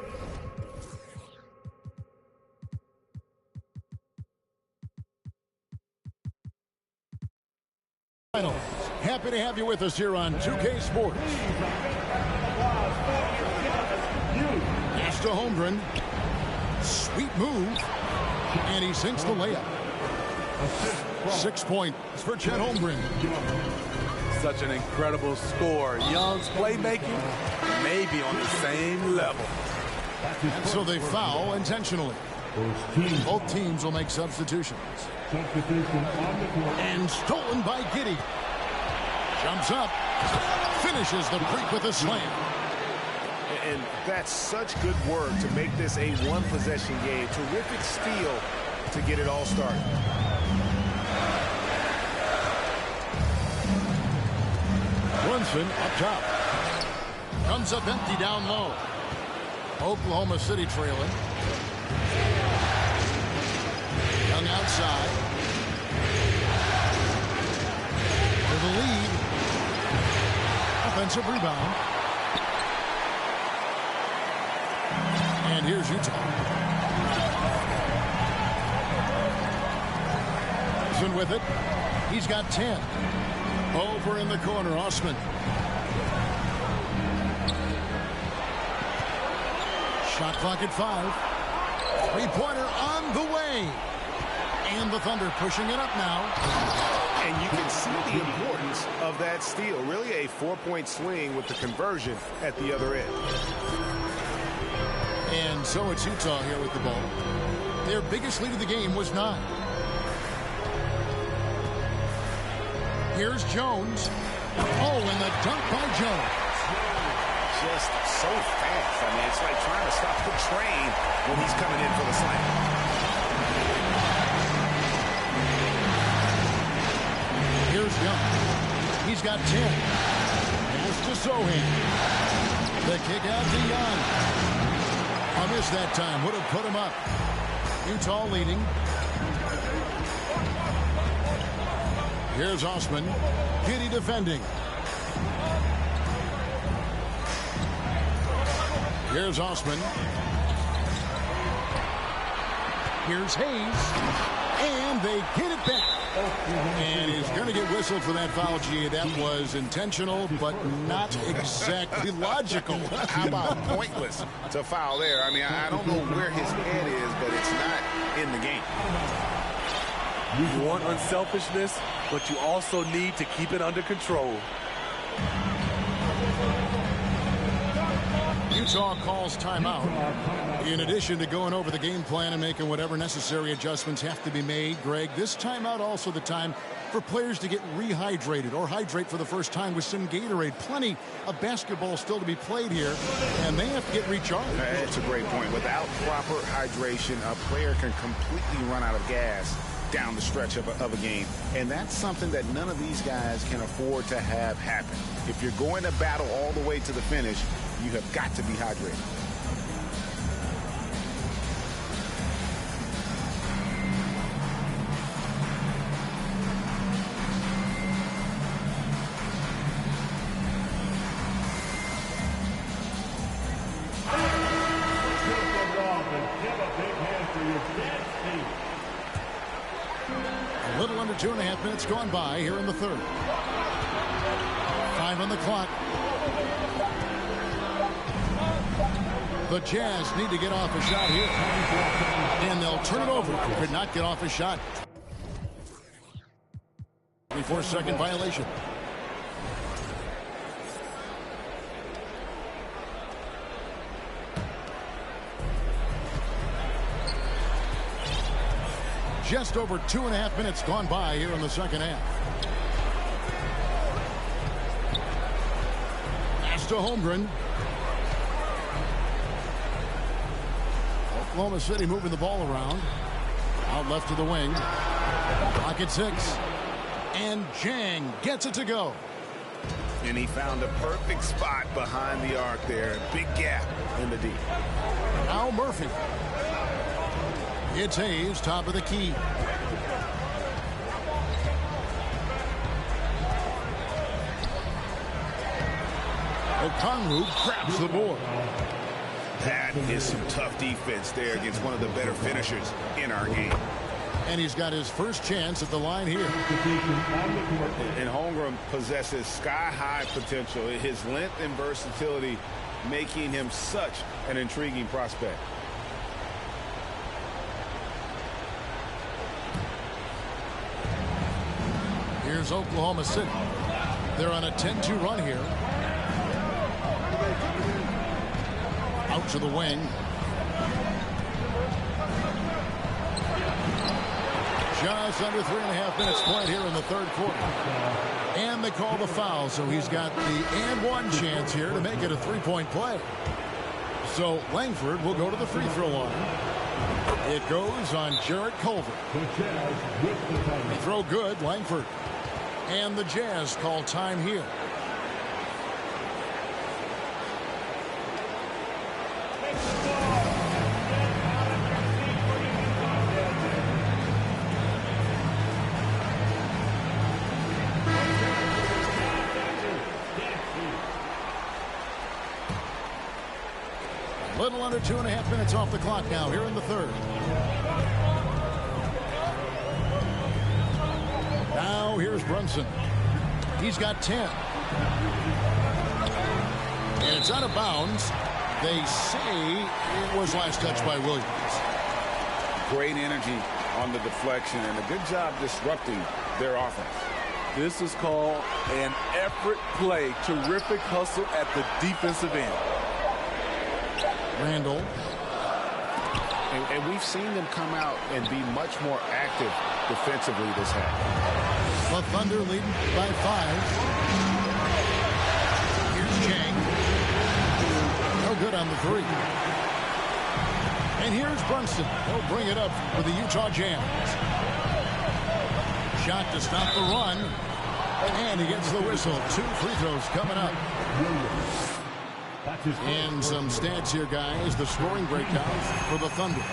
Happy to have you with us here on 2K Sports. Pass to Holmgren. Sweet move. And he sinks the layup. 6 points for Chet Holmgren. Such an incredible score. Young's playmaking may be on the same level. And so they foul intentionally. Both teams will make substitutions. And stolen by Giddey. Jumps up. Finishes the break with a slam. And that's such good work to make this a one-possession game. Terrific steal to get it all started. Brunson up top. Comes up empty down low. Oklahoma City trailing. Young outside. For the lead. Offensive rebound. And here's Utah. Brunson with it. He's got 10. Over in the corner, Osman. Shot clock at 5. Three-pointer on the way. And the Thunder pushing it up now. And you can see the importance of that steal. Really a 4-point swing with the conversion at the other end. And so it's Utah here with the ball. Their biggest lead of the game was 9. Here's Jones. Oh, and the dunk by Jones. Just so fast. I mean, it's like trying to stop the train when he's coming in for the slam. Here's Young. He's got 10. Pass to Sohan. The kick out to Young. A miss that time. Would have put him up. Utah leading. Here's Osman. Giddey defending. Here's Osman. Here's Hayes. And they get it back. And he's going to get whistled for that foul, G. That was intentional, but not exactly logical. How about pointless to foul there? I mean, I don't know where his head is, but it's not in the game. You want unselfishness, but you also need to keep it under control. Utah calls timeout. In addition to going over the game plan and making whatever necessary adjustments have to be made, Greg, this timeout also the time for players to get rehydrated or hydrate for the first time with some Gatorade. Plenty of basketball still to be played here, and they have to get recharged. That's a great point. Without proper hydration, a player can completely run out of gas down the stretch of a game. And that's something that none of these guys can afford to have happen. If you're going to battle all the way to the finish, you have got to be hydrated. A little under 2.5 minutes gone by here in the third. 5 on the clock. The Jazz need to get off a shot here. And they'll turn it over. Could not get off a shot. 24-second violation. Just over 2.5 minutes gone by here in the second half. Pass to Holmgren. Oklahoma City moving the ball around. Out left to the wing. Clock at 6. And Jang gets it to go. And he found a perfect spot behind the arc there. Big gap in the D. Now Murphy. It's Hayes, top of the key. Okongwu grabs the board. That is some tough defense there against one of the better finishers in our game. And he's got his first chance at the line here. And Holmgren possesses sky-high potential. His length and versatility making him such an intriguing prospect. Here's Oklahoma City. They're on a 10-2 run here. Out to the wing. Just under 3.5 minutes played here in the third quarter. And they call the foul, so he's got the and one chance here to make it a three-point play. So Langford will go to the free throw line. It goes on Jarrett Culver. Throw good, Langford. And the Jazz call time here. Little under 2.5 minutes off the clock now here in the third. Now here's Brunson. He's got 10. And it's out of bounds. They say it was last touched by Williams. Great energy on the deflection and a good job disrupting their offense. This is called an effort play. Terrific hustle at the defensive end. Randall. And we've seen them come out and be much more active defensively this half. The Thunder leading by 5. Here's Chang. No good on the three. And here's Brunson. He'll bring it up for the Utah Jazz. Shot to stop the run. And he gets the whistle. 2 free throws coming up. And some stats here, guys. The scoring breakdown for the Thunder.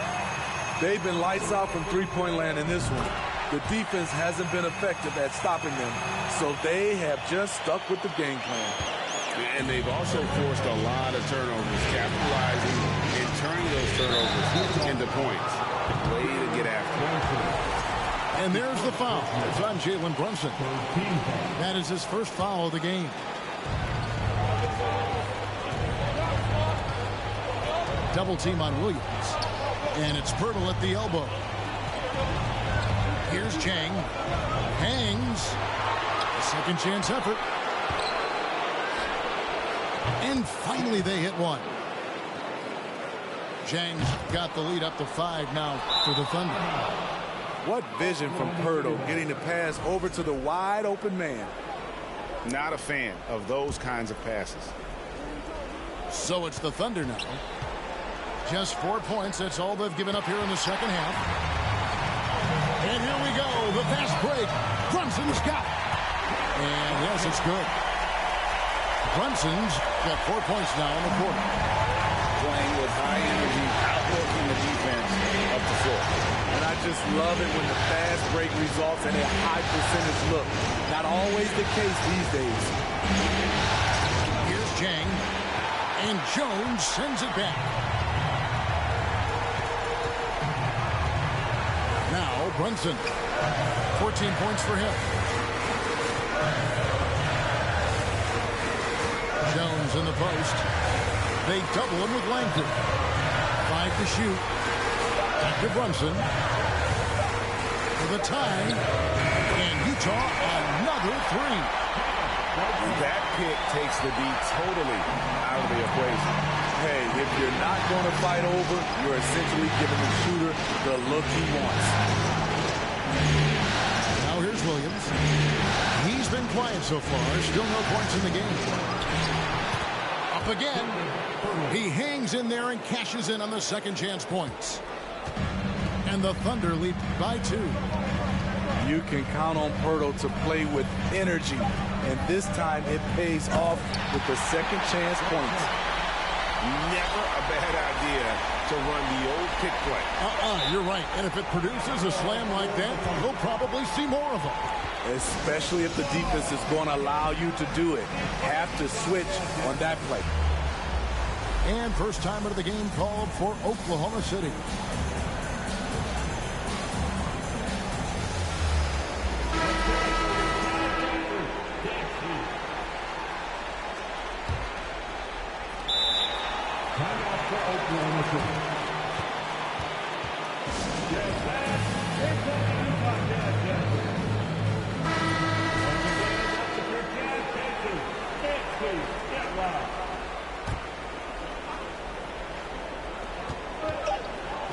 They've been lights out from three-point land in this one. The defense hasn't been effective at stopping them, so they have just stuck with the game plan. And they've also forced a lot of turnovers, capitalizing and turning those turnovers into points. Way to get after it. And there's the foul. It's on Jalen Brunson. That is his first foul of the game. Double team on Williams. And it's Pirtle at the elbow. Here's Chang. Hangs. Second chance effort. And finally they hit one. Chang's got the lead up to 5 now for the Thunder. What vision from Pirtle, getting the pass over to the wide open man. Not a fan of those kinds of passes. So it's the Thunder now. Just 4 points. That's all they've given up here in the second half. And here we go. The fast break. Brunson's got it. And yes, it's good. Brunson's got 4 points now in the quarter. Playing with high energy, outworking the defense up the floor. And I just love it when the fast break results in a high percentage look. Not always the case these days. Here's Chang. And Jones sends it back. Now Brunson. 14 points for him. Jones in the post. They double him with Langford. 5 to shoot. Back to Brunson. For the tie. And Utah another 3. That pick takes the D totally out of the equation. Hey, if you're not going to fight over, you're essentially giving the shooter the look he wants. Now here's Williams. He's been quiet so far. Still no points in the game. Up again. He hangs in there and cashes in on the second chance points. And the Thunder lead by 2. You can count on Pirtle to play with energy, and this time it pays off with the second chance points. Never a bad idea to run the old kick play. You're right. And if it produces a slam like that, we'll probably see more of them. Especially if the defense is going to allow you to do it. Have to switch on that play. And first timer of the game called for Oklahoma City.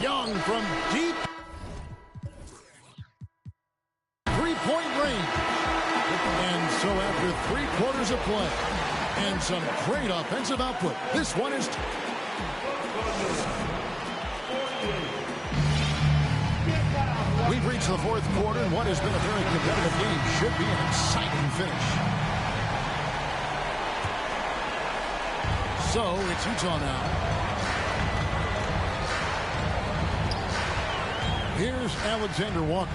Young from deep three-point range. And so after 3 quarters of play and some great offensive output, this one is... We've reached the fourth quarter, and what has been a very competitive game should be an exciting finish. So it's Utah now. Here's Alexander Walker.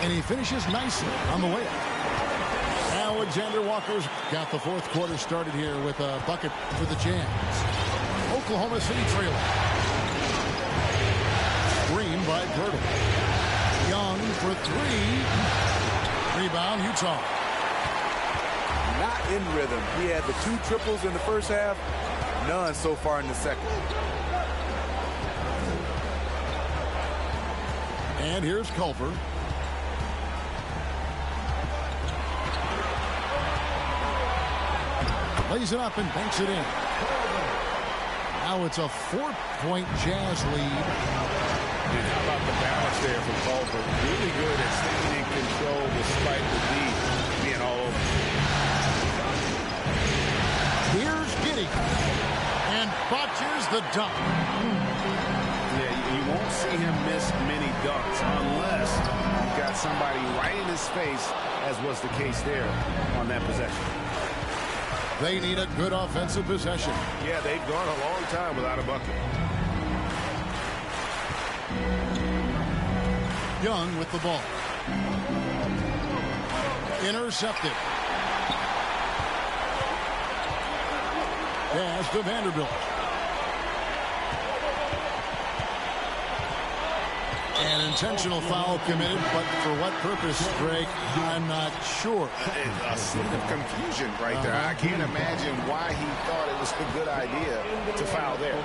And he finishes nicely on the way up. Alexander Walker's got the fourth quarter started here with a bucket for the Jazz. Oklahoma City trailing. Screen by Pirtle. Young for three. Rebound, Utah. Not in rhythm. He had the 2 triples in the first half. None so far in the second. And here's Culver. Lays it up and banks it in. Now it's a 4-point Jazz lead. And how about the balance there from Culver? Really good at staying in control despite the lead being all over. Here's Giddey. And botches the dunk. Yeah, you won't see him miss many dunks unless you've got somebody right in his face, as was the case there on that possession. They need a good offensive possession. Yeah, they've gone a long time without a bucket. Young with the ball. Intercepted. Pass to Vanderbilt. An intentional foul committed, but for what purpose, Greg, I'm not sure. A slip of confusion right there. I can't imagine why he thought it was a good idea to foul there.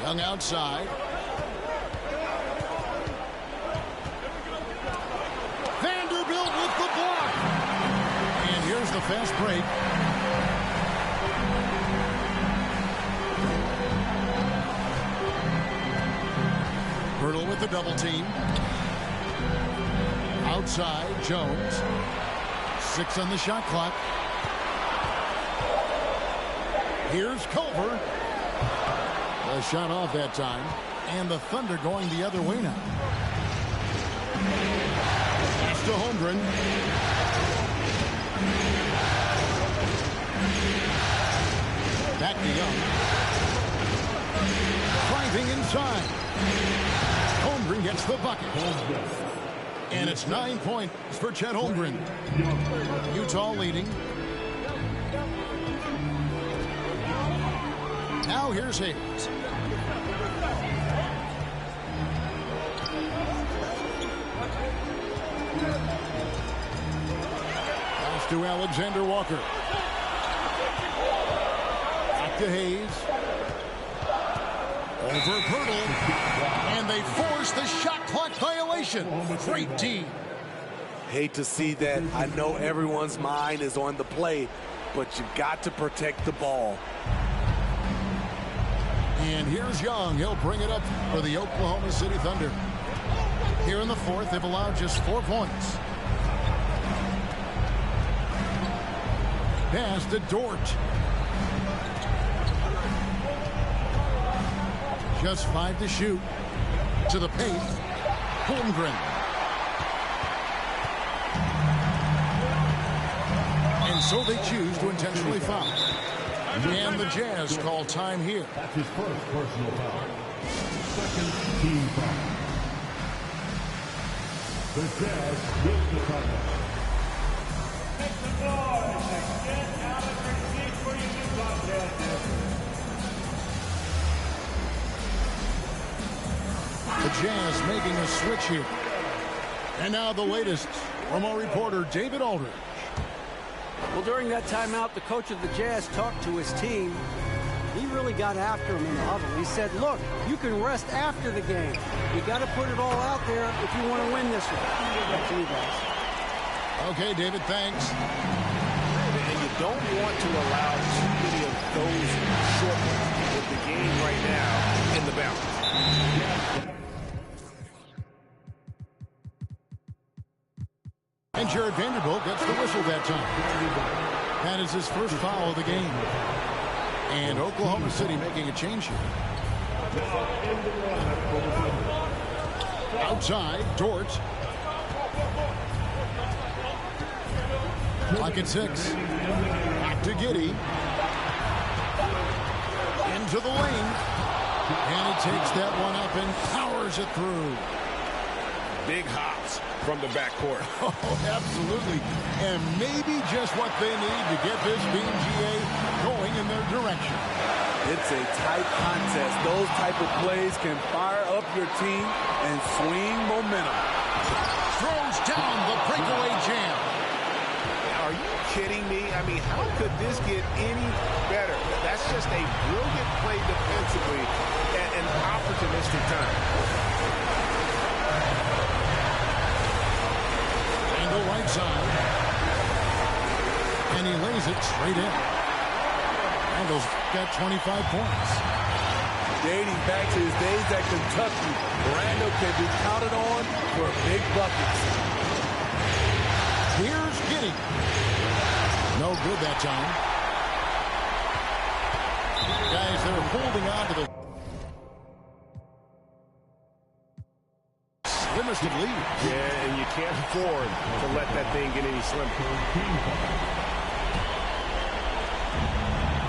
Young outside. Vanderbilt with the block. And here's the fast break. Pirtle with the double team. Outside, Jones. 6 on the shot clock. Here's Culver. A shot off that time. And the Thunder going the other way now. Pass to Holmgren. Back to Young. Driving inside. Holmgren gets the bucket. And it's 9 points for Chet Holmgren. Utah leading. Now here's Hayes. Pass to Alexander Walker. Back to Hayes. Over Pirtle. And they force the shot clock violation. Great team. Hate to see that. I know everyone's mind is on the play, but you've got to protect the ball. And here's Young. He'll bring it up for the Oklahoma City Thunder. Here in the fourth, they've allowed just 4 points. Pass to Dort. Just 5 to shoot. To the paint. Holmgren. And so they choose to intentionally foul. And the Jazz call time here. That's his first personal foul. Second team foul. The Jazz with the timeout. Make some noise and get out of your seat for your new broadcasters. The Jazz making a switch here. And now the latest from our reporter, David Aldridge. Well, during that timeout, the coach of the Jazz talked to his team. He really got after him in the huddle. He said, look, you can rest after the game. You got to put it all out there if you want to win this one. Back to you guys. Okay, David, thanks. And you don't want to allow too many of those short ones with the game right now in the balance. And Jared Vanderbilt gets the whistle that time. That is his first foul of the game. And Oklahoma City making a change here. Outside, Dort. Clock at 6. Back to Giddey. Into the lane. And he takes that one up and powers it through. Big hops from the backcourt. Oh, absolutely. And maybe just what they need to get this BGA going in their direction. It's a tight contest. Those type of plays can fire up your team and swing momentum. Throws down the breakaway jam. Are you kidding me? I mean, how could this get any better? That's just a brilliant play defensively at an opportunistic time. Angle right side. And he lays it straight in. Randall's got 25 points. Dating back to his days at Kentucky, Randall can be counted on for big buckets. Here's Giddey. No good that time. Guys, they're holding on to the slimmest of leads. Yeah, and you can't afford to let that thing get any slimmer.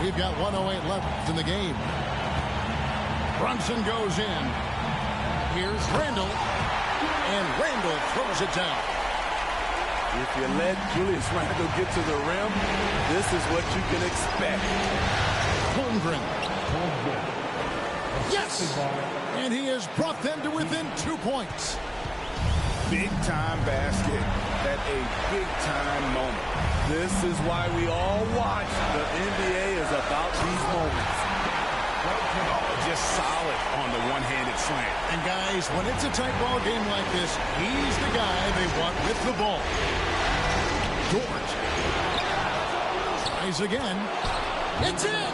We've got 1:08 left in the game. Brunson goes in. Here's Randall. And Randall throws it down. If you let Julius Randle get to the rim, this is what you can expect. Holmgren. Yes! And he has brought them to within 2 points. Big-time basket at a big-time moment. This is why we all watch. The NBA is about these moments. Oh, just solid on the one-handed slam. And guys, when it's a tight ball game like this, he's the guy they want with the ball. Dort. Tries again. It's in!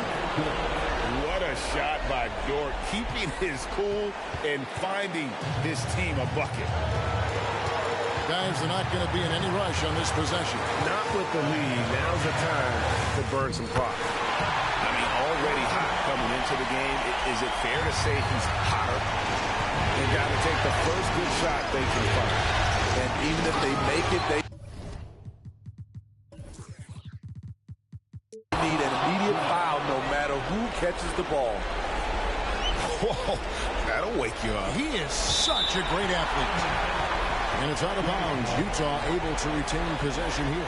What a shot by Dort, keeping his cool and finding his team a bucket. Guys, they're not going to be in any rush on this possession. Not with the lead. Now's the time to burn some clock. I mean, already hot coming into the game. Is it fair to say he's hotter? They got to take the first good shot they can find. And even if they make it, they need an immediate foul no matter who catches the ball. Whoa, that'll wake you up. He is such a great athlete. And it's out of bounds. Utah able to retain possession here.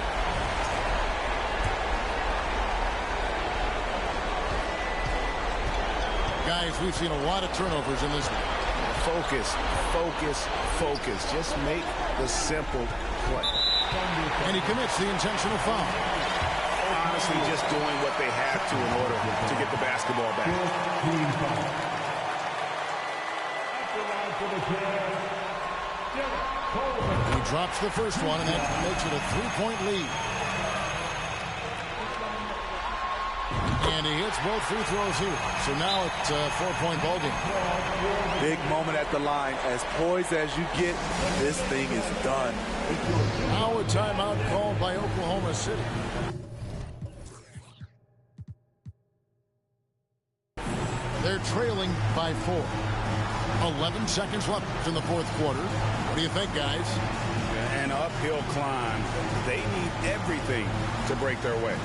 Guys, we've seen a lot of turnovers in this one. Focus, focus, focus. Just make the simple play. And he commits the intentional foul. Honestly, just doing what they have to in order to get the basketball back. He drops the first one, and that makes it a 3-point lead. And he hits both free throws here. So now it's a 4-point ball game. Big moment at the line. As poised as you get, this thing is done. Now a timeout called by Oklahoma City. Their trailing by 4. 11 seconds left in the fourth quarter. What do you think, guys? An uphill climb. They need everything to break their way.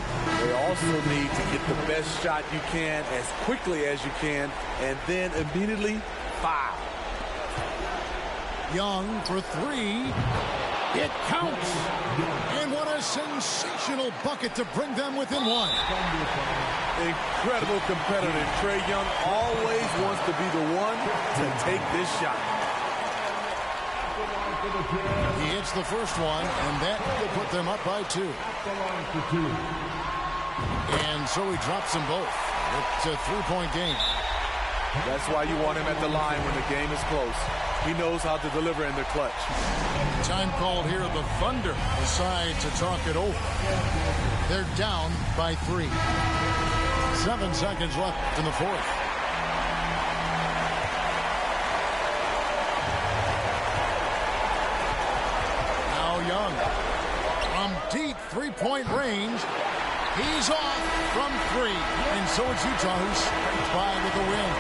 They also need to get the best shot you can as quickly as you can, and then immediately foul. Young for 3. It counts. And what a sensational bucket to bring them within 1. Incredible competitor. Trae Young always wants to be the one to take this shot. He hits the first one, and that will put them up by 2. And so he drops them both. It's a 3-point game. That's why you want him at the line when the game is close. He knows how to deliver in the clutch. Time called here. The Thunder decide to talk it over. They're down by 3. 7 seconds left in the fourth. Now Young from deep 3-point range. He's off from 3. And so it's Utah who's scraped by with the win.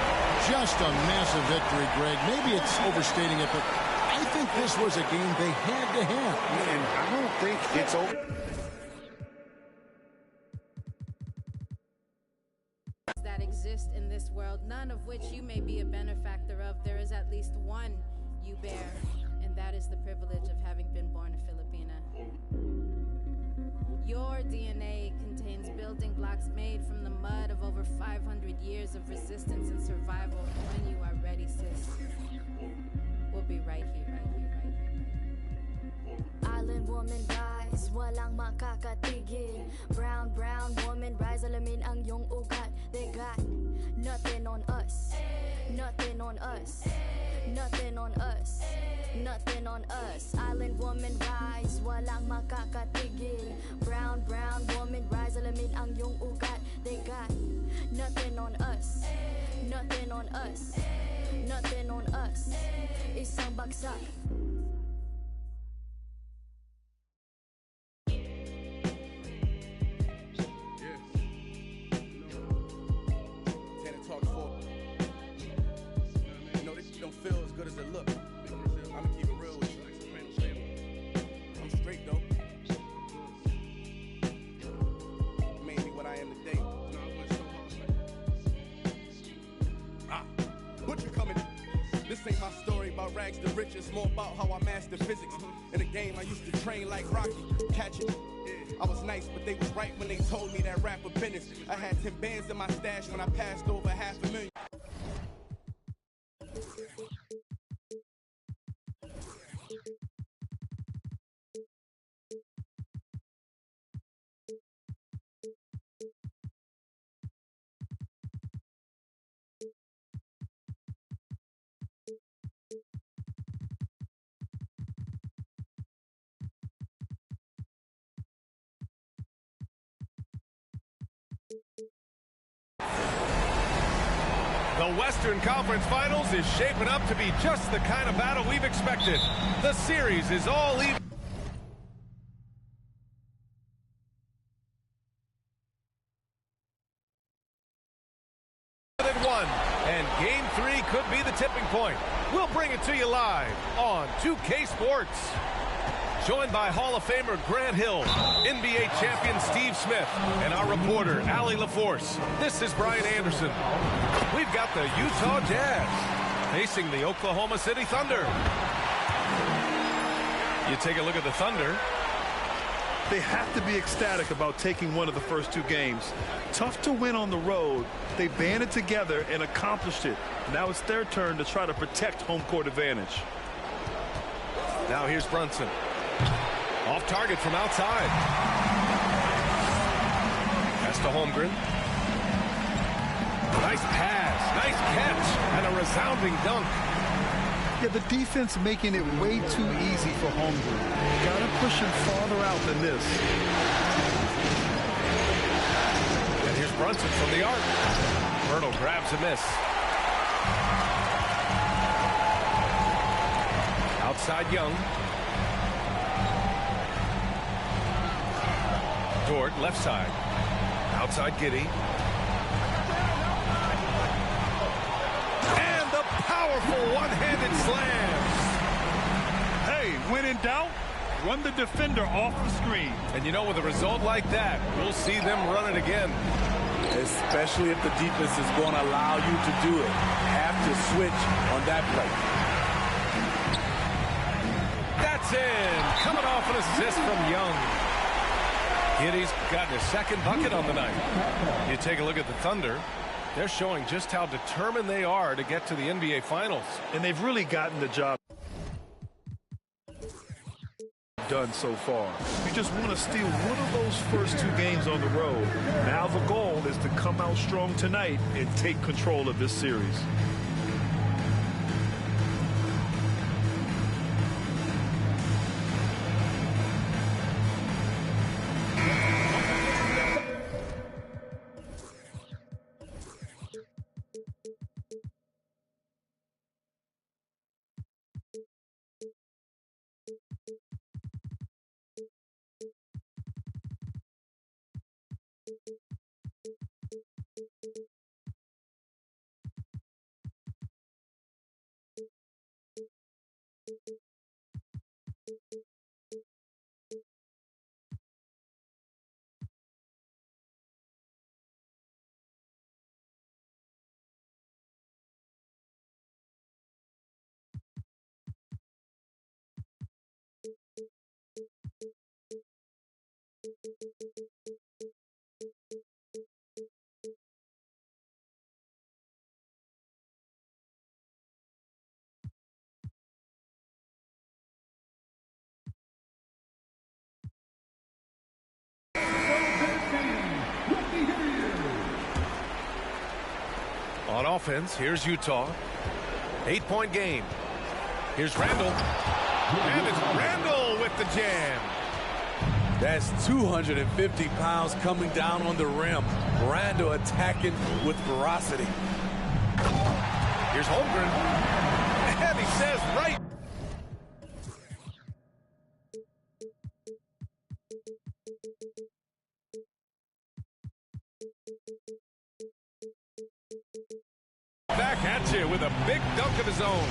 Just a massive victory, Greg. Maybe it's overstating it, but I think this was a game they had to have. And I don't think it's over. That exist in this world, none of which you may be a benefactor of. There is at least one you bear, and that is the privilege of having been born a Filipina. Your DNA contains building blocks made from the mud of over 500 years of resistance and survival. And when you are ready, sis, we'll be right here. Island woman rise, walang makakatigil. Brown woman rise, alamin ang iyong ugat. They got nothing on us, nothing on us, nothing on us, nothing on us. Island woman rise, walang makakatigil. Brown woman rise, alamin ang iyong ugat. They got nothing on us, nothing on us, nothing on us. Isang bagsak. Rags to riches, more about how I master physics. In the game, I used to train like Rocky, catch it. I was nice, but they was right when they told me that rapper business. I had 10 bands in my stash when I passed over $500,000. The Western Conference Finals is shaping up to be just the kind of battle we've expected. The series is all even. And Game 3 could be the tipping point. We'll bring it to you live on 2K Sports. Joined by Hall of Famer Grant Hill, NBA champion Steve Smith, and our reporter, Allie LaForce. This is Brian Anderson. We've got the Utah Jazz facing the Oklahoma City Thunder. You take a look at the Thunder. They have to be ecstatic about taking one of the first 2 games. Tough to win on the road. They banded together and accomplished it. Now it's their turn to try to protect home court advantage. Now here's Brunson. Off target from outside. Pass to Holmgren. Nice pass, nice catch, and a resounding dunk. Yeah, the defense making it way too easy for Holmgren. Got to push him farther out than this. And here's Brunson from the arc. Myrtle grabs a miss. Outside Young. Dort, left side. Outside Giddey. Powerful one-handed slams. Hey, when in doubt, run the defender off the screen. And you know, with a result like that, we'll see them run it again. Especially if the defense is going to allow you to do it. Have to switch on that play. That's in. Coming off an assist from Young. Giddy's gotten his second bucket on the night. You take a look at the Thunder. They're showing just how determined they are to get to the NBA Finals. And they've really gotten the job done so far. You just want to steal one of those first 2 games on the road. Now the goal is to come out strong tonight and take control of this series. On offense, here's Utah. 8-point game. Here's Randall. And it's Randall with the jam. That's 250 pounds coming down on the rim. Randall attacking with ferocity. Here's Holmgren. And he says right. Back at you with a big dunk of his own.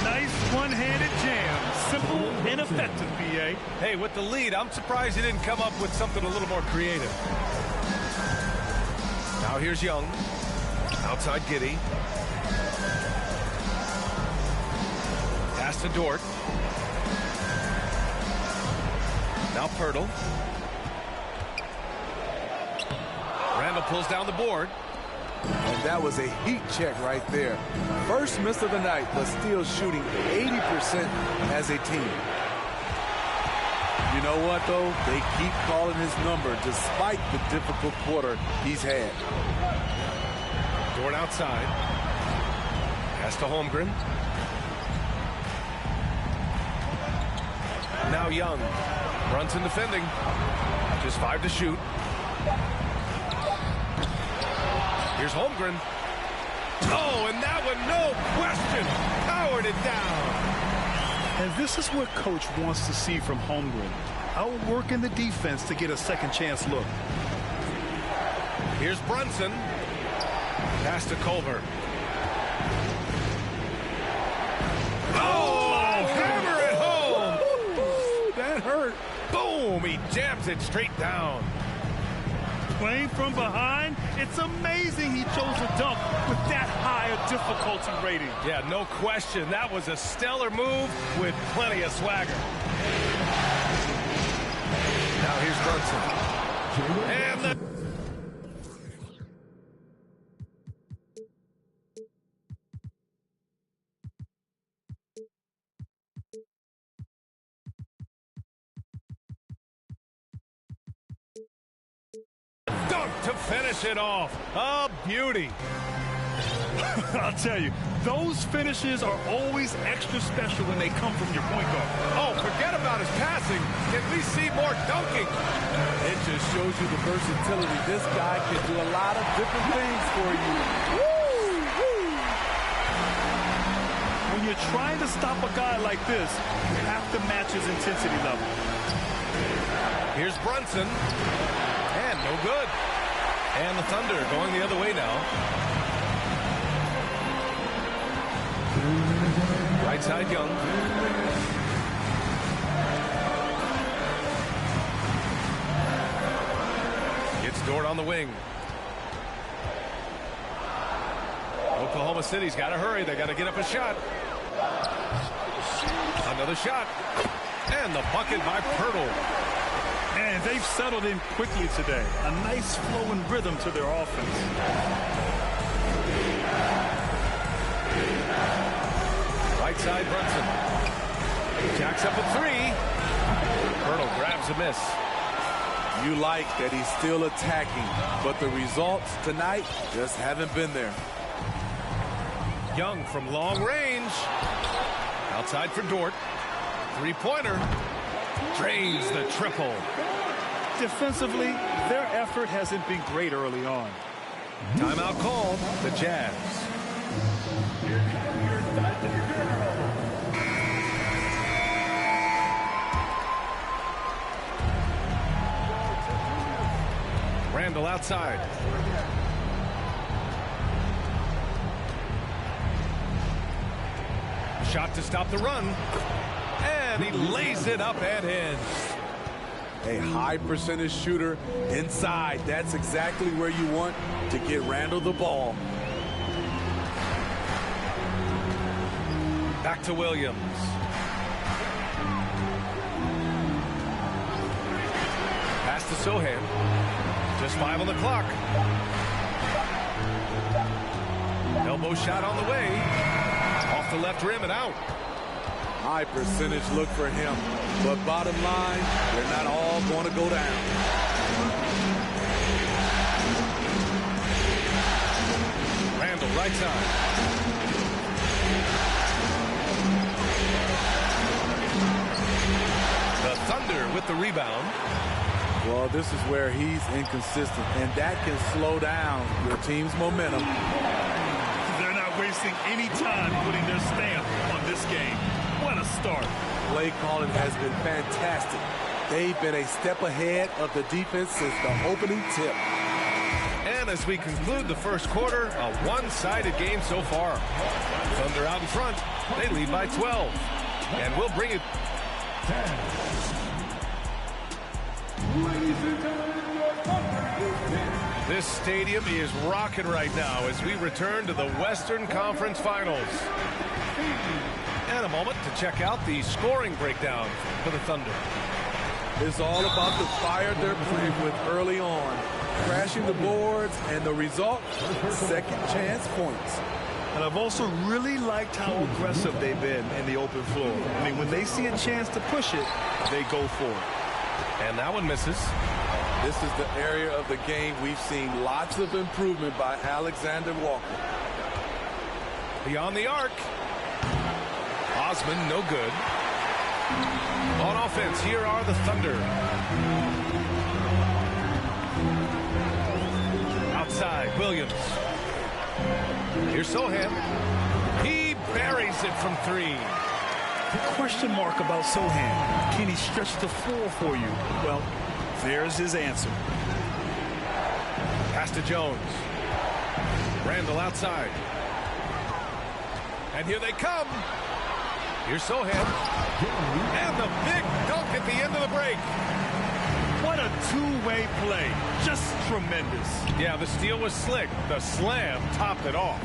Nice one-handed jam. Simple and effective, BA. Hey, with the lead, I'm surprised he didn't come up with something a little more creative. Now here's Young. Outside Giddy. Pass to Dort. Now Pirtle. Randall pulls down the board. And that was a heat check right there. First miss of the night, but still shooting 80% as a team. You know what, though? They keep calling his number despite the difficult quarter he's had. Dort outside. Pass to Holmgren. Now Young. Brunson defending. Just 5 to shoot. Here's Holmgren. Oh, and that one, no question, powered it down. And this is what Coach wants to see from Holmgren. Outworking the defense to get a second chance look. Here's Brunson. Pass to Culver. Oh, hammer it home. Ooh, that hurt. Boom, he jams it straight down. Playing from behind, it's amazing he chose a dunk with that high a difficulty rating. Yeah, no question. That was a stellar move with plenty of swagger. Now here's Brunson. And the... dunk to finish it off. A beauty. I'll tell you, those finishes are always extra special when they come from your point guard. Oh, forget about his passing. Can we see more dunking? It just shows you the versatility. This guy can do a lot of different things for you. Woo! Woo! When you're trying to stop a guy like this, you have to match his intensity level. Here's Brunson. And no good. And the Thunder going the other way now. Right side, Young. It's Dort on the wing. Oklahoma City's got to hurry. They got to get up a shot. Another shot. And the bucket by Pirtle. And they've settled in quickly today. A nice flow and rhythm to their offense. Right side, Brunson. Jacks up a three. Pirtle grabs a miss. You like that he's still attacking, but the results tonight just haven't been there. Young from long range. Outside for Dort. Three-pointer. Drains the triple. Defensively, their effort hasn't been great early on. Timeout called. The Jazz. Randall outside. Shot to stop the run. And he lays it up and in. A high percentage shooter inside. That's exactly where you want to get Randall the ball. Back to Williams. Pass to Sohan. Just 5 on the clock. Elbow shot on the way. Off the left rim and out. High percentage look for him. But bottom line, they're not all going to go down. Randall, right side. The Thunder with the rebound. Well, this is where he's inconsistent, and that can slow down your team's momentum. They're not wasting any time putting their stamp on this game. What a start. Play calling has been fantastic. They've been a step ahead of the defense since the opening tip. And as we conclude the first quarter, a one-sided game so far. Thunder out in front. They lead by 12. And we'll bring it. This stadium is rocking right now as we return to the Western Conference Finals. And a moment to check out the scoring breakdown for the Thunder. It's all about the fire they're playing with early on. Crashing the boards, and the result, second chance points. And I've also really liked how aggressive they've been in the open floor. I mean, when they see a chance to push it, they go for it. And that one misses. This is the area of the game we've seen lots of improvement by Alexander Walker. Beyond the arc. Osman, no good. On offense, here are the Thunder. Outside, Williams. Here's Sohan. He buries it from three. Question mark about Sohan. Can he stretch the floor for you? Well, there's his answer. Pass to Jones. Randall outside. And here they come. Here's Sohan. And the big dunk at the end of the break. What a two-way play. Just tremendous. Yeah, the steal was slick. The slam topped it off.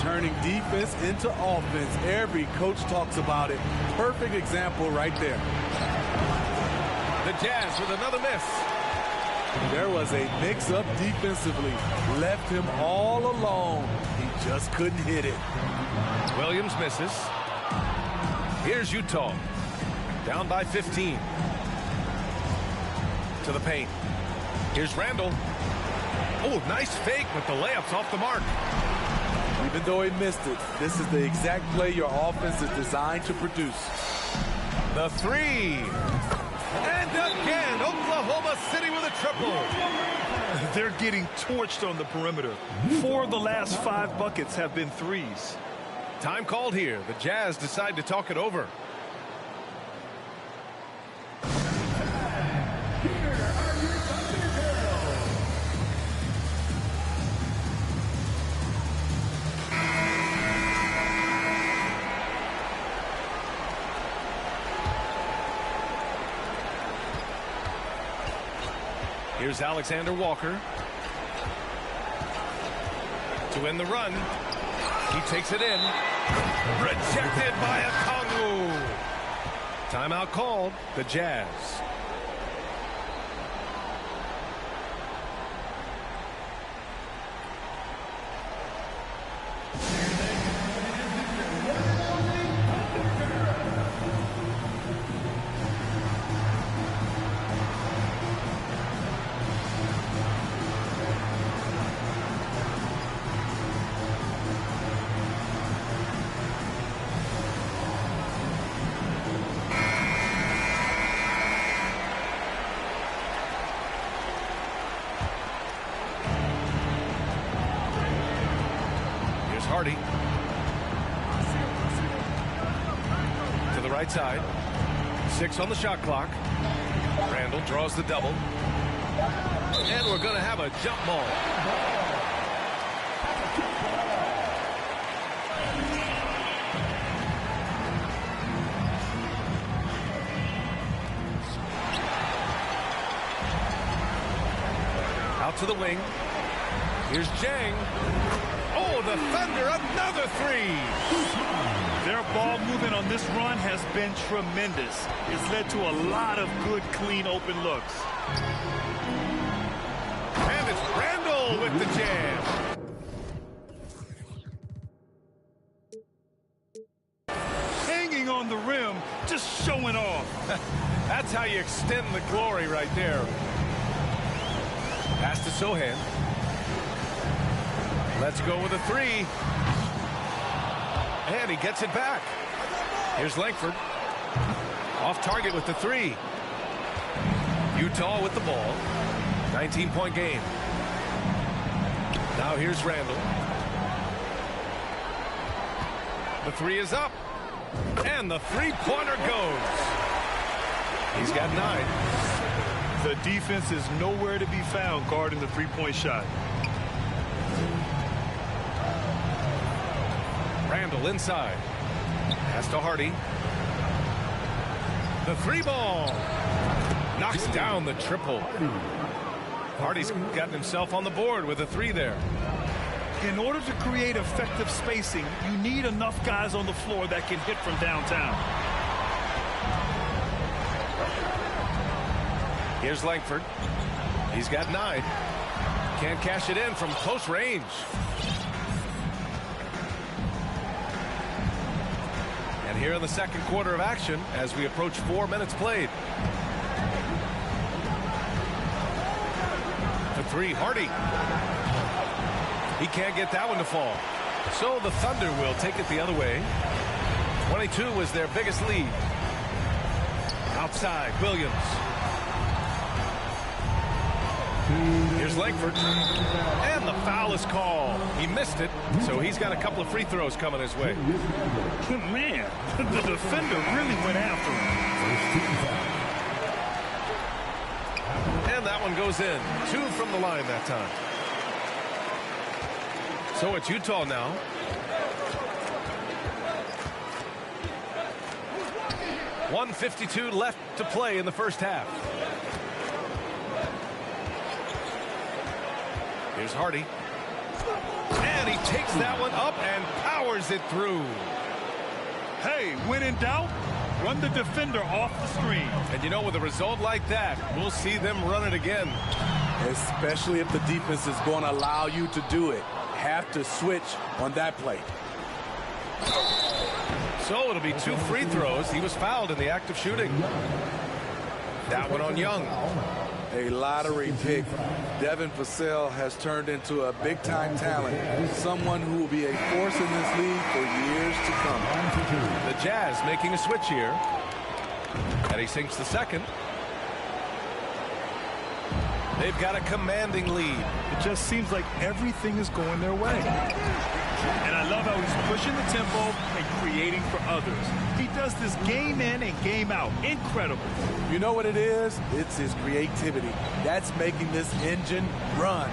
Turning defense into offense. Every coach talks about it. Perfect example right there. The Jazz with another miss. There was a mix-up defensively. Left him all alone. He just couldn't hit it. Williams misses. Here's Utah. Down by 15. To the paint. Here's Randall. Oh, nice fake with the layups off the mark. Even though he missed it, this is the exact play your offense is designed to produce. The three. And again, Oklahoma City with a triple. They're getting torched on the perimeter. 4 of the last 5 buckets have been threes. Time called here. The Jazz decide to talk it over. Here's Alexander Walker to end the run. He takes it in. Rejected by Okongwu. Timeout called, the Jazz. Hardy to the right side. 6 on the shot clock. Randall draws the double. And we're going to have a jump ball. Out to the wing. Here's Jang. Oh, the Thunder, another three. Their ball movement on this run has been tremendous. It's led to a lot of good, clean, open looks. And it's Randall with the jam. Hanging on the rim, just showing off. That's how you extend the glory right there. Pass to Sohan. Let's go with a three. And he gets it back. Here's Langford. Off target with the three. Utah with the ball. 19-point game. Now here's Randall. The three is up. And the three-pointer goes. He's got 9. The defense is nowhere to be found guarding the three-point shot. Randall inside. Pass to Hardy. The three ball. Knocks down the triple. Hardy's gotten himself on the board with a three there. In order to create effective spacing, you need enough guys on the floor that can hit from downtown. Here's Langford. He's got 9. Can't cash it in from close range. And here in the second quarter of action as we approach 4 minutes played. The three, Hardy. He can't get that one to fall. So the Thunder will take it the other way. 22 was their biggest lead. Outside, Williams. Here's Langford. And the foul is called. He missed it, so he's got a couple of free throws coming his way. Man, the defender really went after him. And that one goes in. 2 from the line that time. So it's Utah now. .152 left to play in the first half. Here's Hardy. And he takes that one up and powers it through. Hey, when in doubt, run the defender off the screen. And you know, with a result like that, we'll see them run it again. Especially if the defense is going to allow you to do it. Have to switch on that play. So it'll be 2 free throws. He was fouled in the act of shooting. That one on Young. A lottery pick. Devin Vassell has turned into a big-time talent. Someone who will be a force in this league for years to come. The Jazz making a switch here. And he sinks the second. They've got a commanding lead. It just seems like everything is going their way. And I love how he's pushing the tempo and creating for others. He does this game in and game out. Incredible. You know what it is? It's his creativity. That's making this engine run.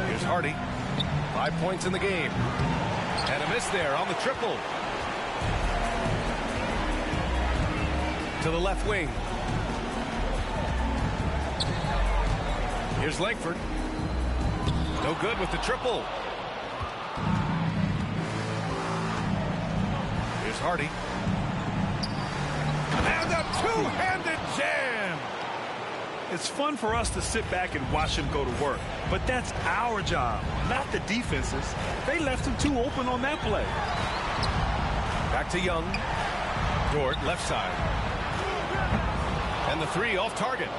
Here's Hardy. 5 points in the game. And a miss there on the triple. to the left wing. Here's Langford. No good with the triple. Here's Hardy. And a two-handed jam. It's fun for us to sit back and watch him go to work. But that's our job, not the defense's. They left him too open on that play. Back to Young. Dort, left side. And the three off target.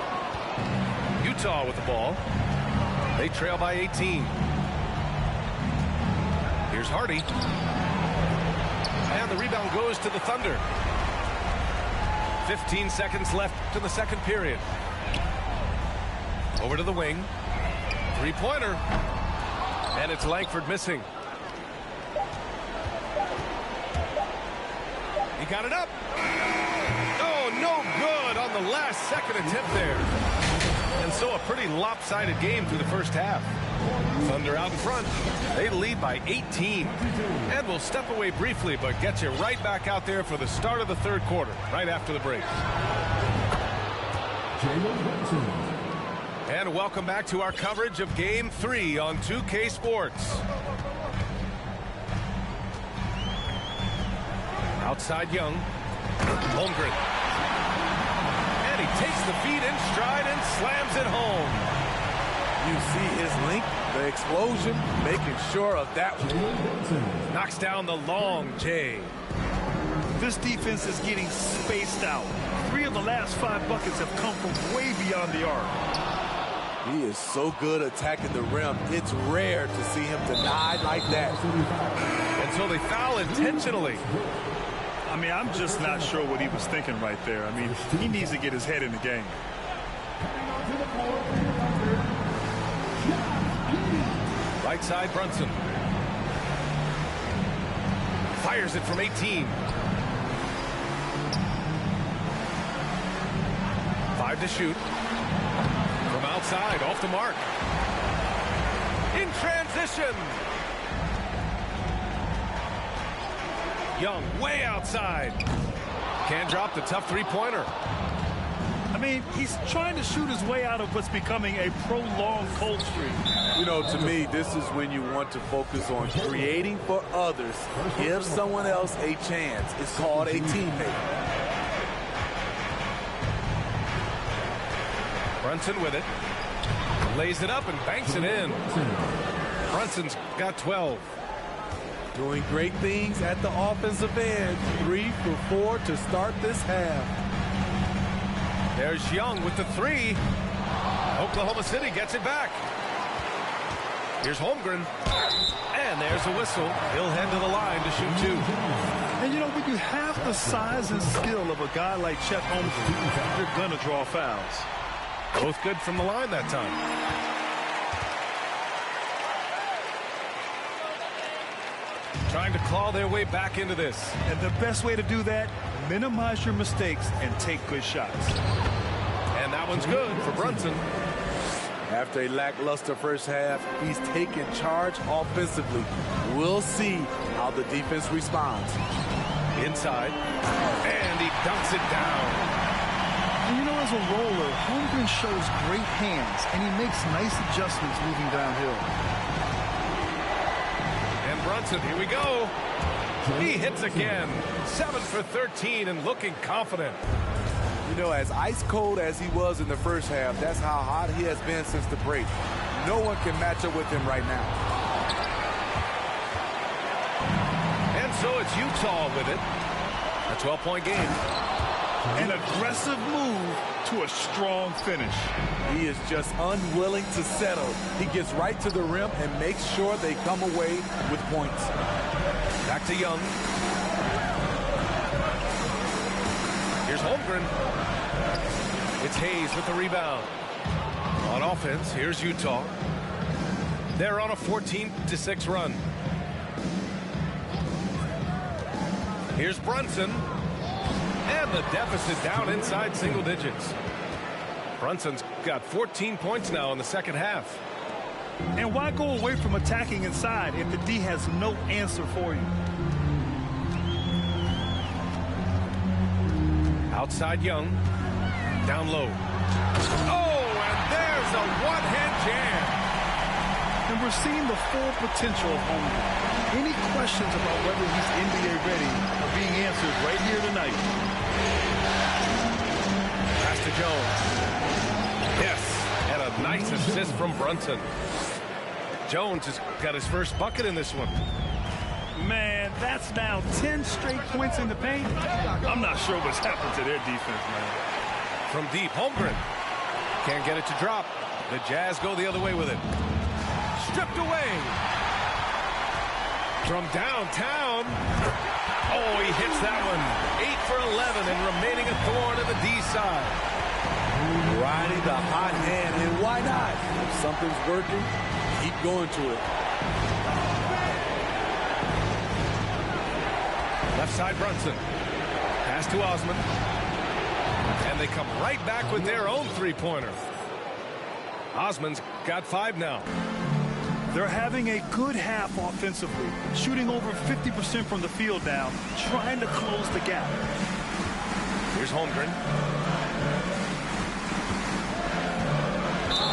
Utah with the ball. They trail by 18. Here's Hardy. And the rebound goes to the Thunder. 15 seconds left to the second period. Over to the wing. Three-pointer. And it's Langford missing. He got it up. Oh, no good on the last second attempt there. And so a pretty lopsided game through the first half. Thunder out in front. They lead by 18. And we'll step away briefly, but get you right back out there for the start of the third quarter, right after the break. And welcome back to our coverage of Game 3 on 2K Sports. Outside Young. Holmgren. And he takes the feed in stride and slams it home. You see his link, the explosion, making sure of that one. Knocks down the long J. This defense is getting spaced out. 3 of the last 5 buckets have come from way beyond the arc. He is so good attacking the rim. It's rare to see him denied like that. And so they foul intentionally. I mean, I'm just not sure what he was thinking right there. I mean, he needs to get his head in the game. Right side, Brunson. Fires it from 18. 5 to shoot. From outside, off the mark. In transition. Young way outside. Can't drop the tough three-pointer. I mean, he's trying to shoot his way out of what's becoming a prolonged cold streak. You know, to me, this is when you want to focus on creating for others. Give someone else a chance. It's called a teammate. Brunson with it. Lays it up and banks it in. Brunson's got 12. Doing great things at the offensive end. 3 for 4 to start this half. There's Young with the 3. Oklahoma City gets it back. Here's Holmgren. And there's a whistle. He'll head to the line to shoot 2. And you know, when you have the size and skill of a guy like Chet Holmgren, you're going to draw fouls. Both good from the line that time. Trying to claw their way back into this. And the best way to do that, minimize your mistakes and take good shots. And that one's good for Brunson. After a lackluster first half, he's taken charge offensively. We'll see how the defense responds. Inside. And he dunks it down. And you know, as a roller, Holmgren shows great hands, and he makes nice adjustments moving downhill. Brunson, here we go. He hits again. 7 for 13 and looking confident. You know, as ice cold as he was in the first half, that's how hot he has been since the break. No one can match up with him right now. And so it's Utah with it. A 12-point game. An aggressive move to a strong finish. He is just unwilling to settle. He gets right to the rim and makes sure they come away with points. Back to Young. Here's Holmgren. It's Hayes with the rebound. On offense, here's Utah. They're on a 14-6 run. Here's Brunson. And the deficit down inside single digits. Brunson's got 14 points now in the second half. And why go away from attacking inside if the D has no answer for you? Outside Young. Down low. Oh, and there's a one-hand jam. And we're seeing the full potential of Holmgren. Any questions about whether he's NBA ready are being answered right here tonight. Pass to Jones. Yes, and a nice assist from Brunson. Jones has got his first bucket in this one. Man, that's now 10 straight points in the paint. I'm not sure what's happened to their defense, man. From deep, Holmgren. Can't get it to drop. The Jazz go the other way with it. Stripped away. From downtown. Oh, he hits that one. 8 for 11 and remaining a thorn in the D side. Riding the hot hand, and why not? If something's working, keep going to it. Left side, Brunson. Pass to Osman. And they come right back with their own three-pointer. Osman's got 5 now. They're having a good half offensively, shooting over 50% from the field now, trying to close the gap. Here's Holmgren.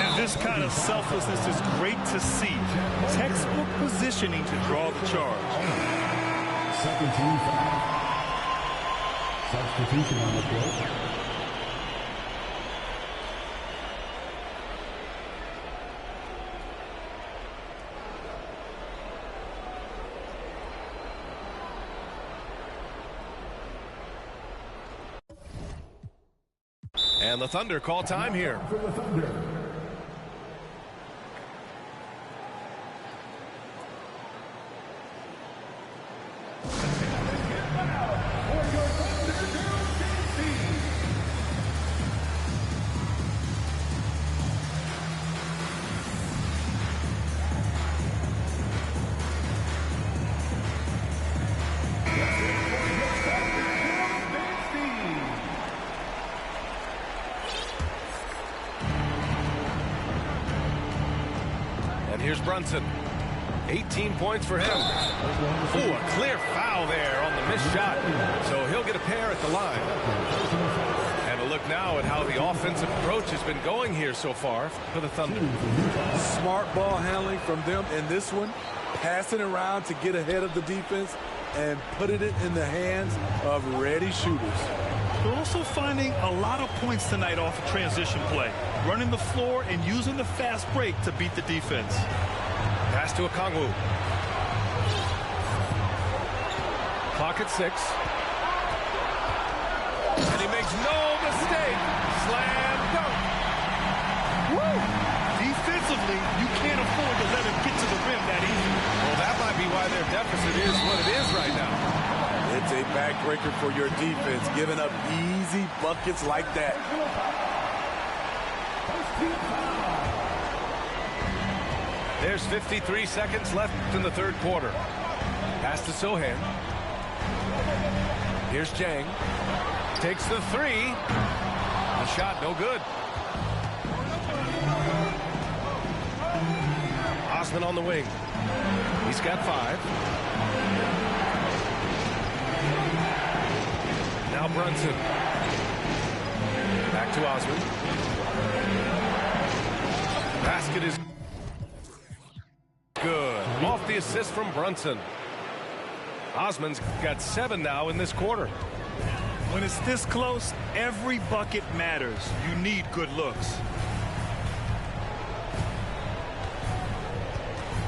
And this kind of selflessness is great to see. Textbook positioning to draw the charge. Second team foul. Substitution on the court. And the Thunder call time here. For the Thunder. Here's Brunson. 18 points for him. Ooh, a clear foul there on the missed shot. So he'll get a pair at the line. And a look now at how the offensive approach has been going here so far for the Thunder. Smart ball handling from them in this one. Passing around to get ahead of the defense and putting it in the hands of ready shooters. They're also finding a lot of points tonight off of transition play, running the floor and using the fast break to beat the defense. Pass to Okongwu. Clock at 6. And he makes no mistake. Slam dunk. Woo! Defensively, you can't afford to let him get to the rim that easy. Well, that might be why their deficit is what it is right now. It's a backbreaker for your defense, giving up easy buckets like that. There's 53 seconds left in the third quarter. Pass to Sohan. Here's Jang. Takes the 3. The shot no good. Osman on the wing. He's got 5. Now Brunson. Back to Osman. Basket is good. Off the assist from Brunson. Osman's got 7 now in this quarter. When it's this close, every bucket matters. You need good looks.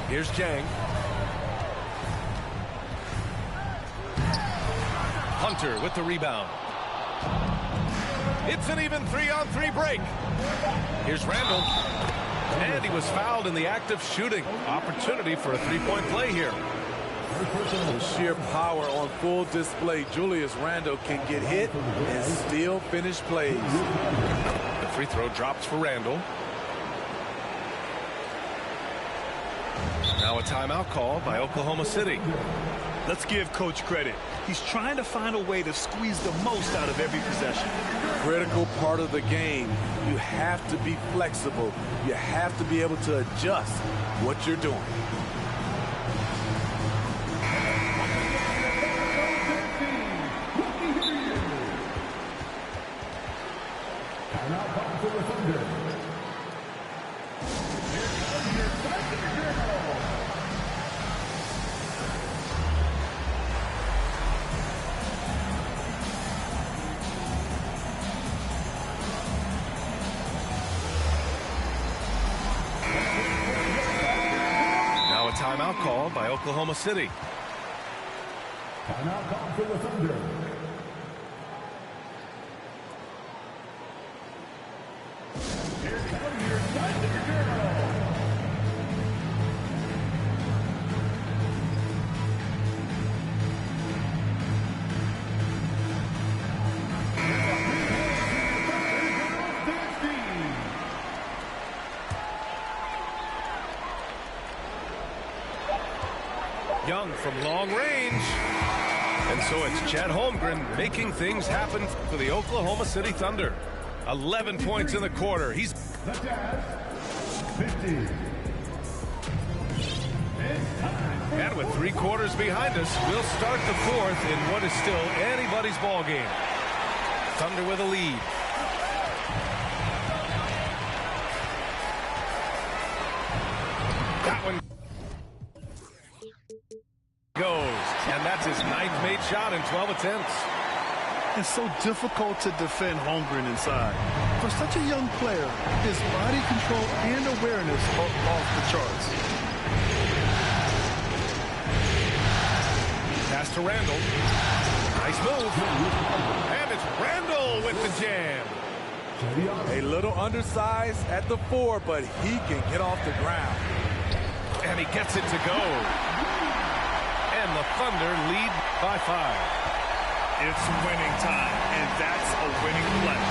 Here's Jang. Hunter with the rebound. It's an even 3-on-3 break. Here's Randall. And he was fouled in the act of shooting. Opportunity for a three-point play here. The sheer power on full display. Julius Randle can get hit and still finish plays. The free throw drops for Randall. Now a timeout call by Oklahoma City. Let's give Coach credit. He's trying to find a way to squeeze the most out of every possession. Critical part of the game. You have to be flexible. You have to be able to adjust what you're doing. called by Oklahoma City. Timeout called for the Thunder. Here comes your Thunder Girl. Young from long range. And so it's Chet Holmgren making things happen for the Oklahoma City Thunder. 11 points in the quarter. He's The Jazz, 50. And with 3 quarters behind us, we'll start the fourth in what is still anybody's ball game. Thunder with a lead. That one goes, and that's his 9th made shot in 12 attempts. It's so difficult to defend Holmgren inside. For such a young player, his body control and awareness are off the charts. Pass to Randall. Nice move. And it's Randall with the jam. A little undersized at the 4, but he can get off the ground. And he gets it to go. And the Thunder lead by 5. It's winning time, and that's a winning play.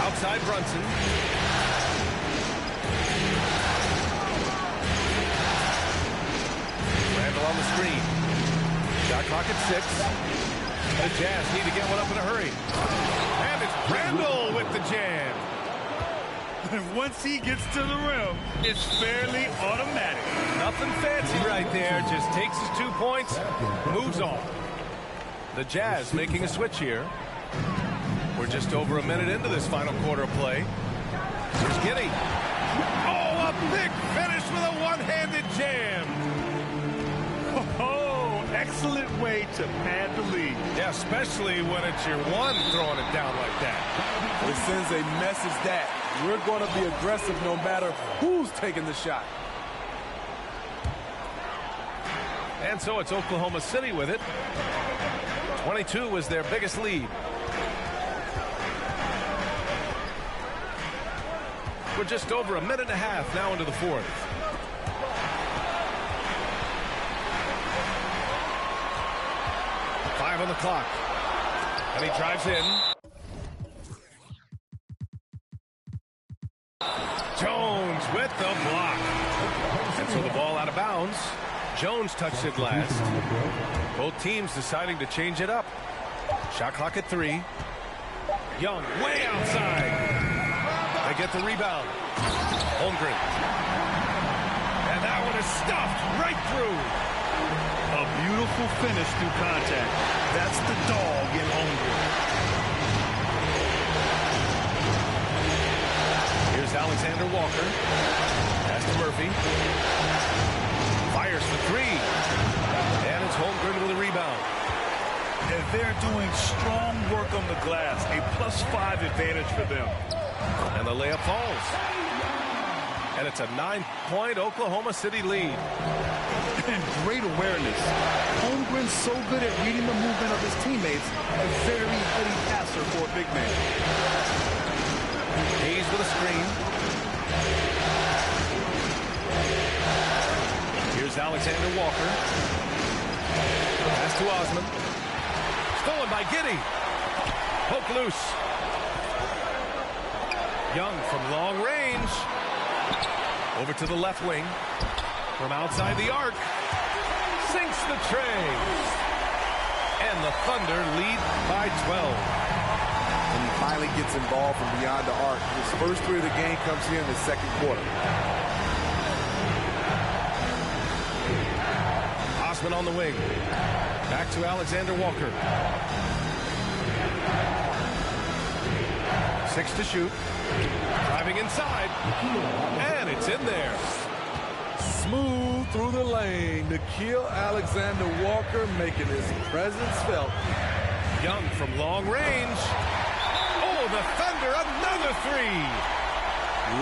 Outside Brunson. Randall on the screen. Shot clock at 6. The Jazz need to get one up in a hurry. And it's Randall with the jam. And once he gets to the rim, it's fairly automatic. Nothing fancy right there. Just takes his 2 points, moves on. The Jazz making a switch here. We're just over a minute into this final quarter of play. Here's Giddey. Oh, a big finish with a one-handed jam. Oh, excellent way to pad the lead. Yeah, especially when it's your one throwing it down like that. It sends a message that we're going to be aggressive no matter who's taking the shot. And so it's Oklahoma City with it. 22 was their biggest lead. We're just over a minute and a half now into the fourth. Five on the clock. And he drives in. Jones with the block. And so the ball out of bounds. Jones touched it last. Both teams deciding to change it up. Shot clock at 3. Young way outside. They get the rebound. Holmgren. And that one is stuffed right through. A beautiful finish through contact. That's the dog in Holmgren. Here's Alexander Walker. Pass to Murphy. Fires for 3. And it's Holmgren with a rebound. And they're doing strong work on the glass. A +5 advantage for them. And the layup falls. And it's a 9-point Oklahoma City lead. And great awareness. Holmgren's so good at reading the movement of his teammates. A very heady passer for a big man. Hayes with a screen. Here's Alexander Walker. Pass to Osman. Stolen by Giddey. Poke loose. Young from long range. Over to the left wing. From outside the arc. Sinks the tray. And the Thunder lead by 12. And he finally gets involved from beyond the arc. His first 3 of the game comes here in the second quarter. Osman on the wing. Back to Alexander Walker. 6 to shoot. Driving inside. And it's in there. Smooth through the lane. Nikhil Alexander Walker making his presence felt. Young from long range. Oh, the Thunder, another 3.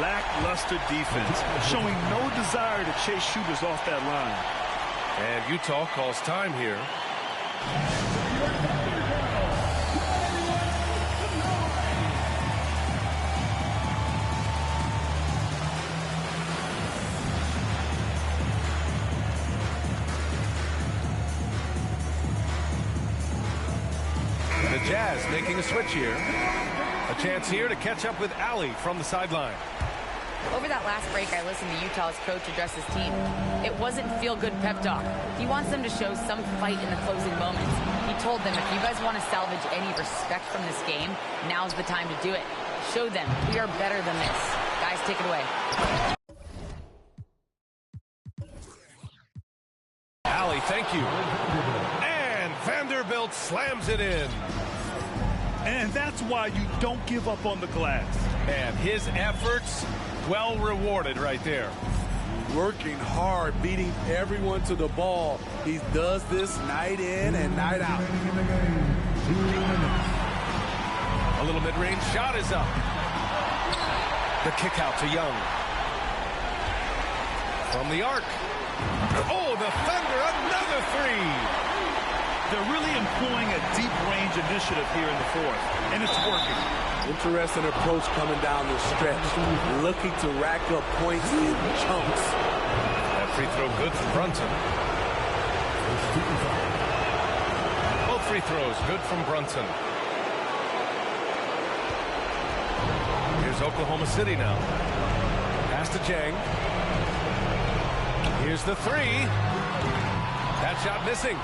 Lackluster defense, showing no desire to chase shooters off that line. And Utah calls time here. The Jazz making a switch here. A chance here to catch up with Allie from the sideline. Over that last break, I listened to Utah's coach address his team. It wasn't feel-good pep talk. He wants them to show some fight in the closing moments. He told them, if you guys want to salvage any respect from this game, now's the time to do it. Show them we are better than this. Guys, take it away. Allie, thank you. And Vanderbilt slams it in. And that's why you don't give up on the glass. And his efforts, well rewarded right there. Working hard, beating everyone to the ball. He does this night in and night out. A little mid-range shot is up. The kick out to Young. From the arc. Oh, the Thunder, another three. They're really employing a deep range initiative here in the fourth, and it's working. Interesting approach coming down the stretch, looking to rack up points in chunks. That free throw good from Brunson. Both free throws good from Brunson. Here's Oklahoma City now. Pass to Chang. Here's the three. That shot missing.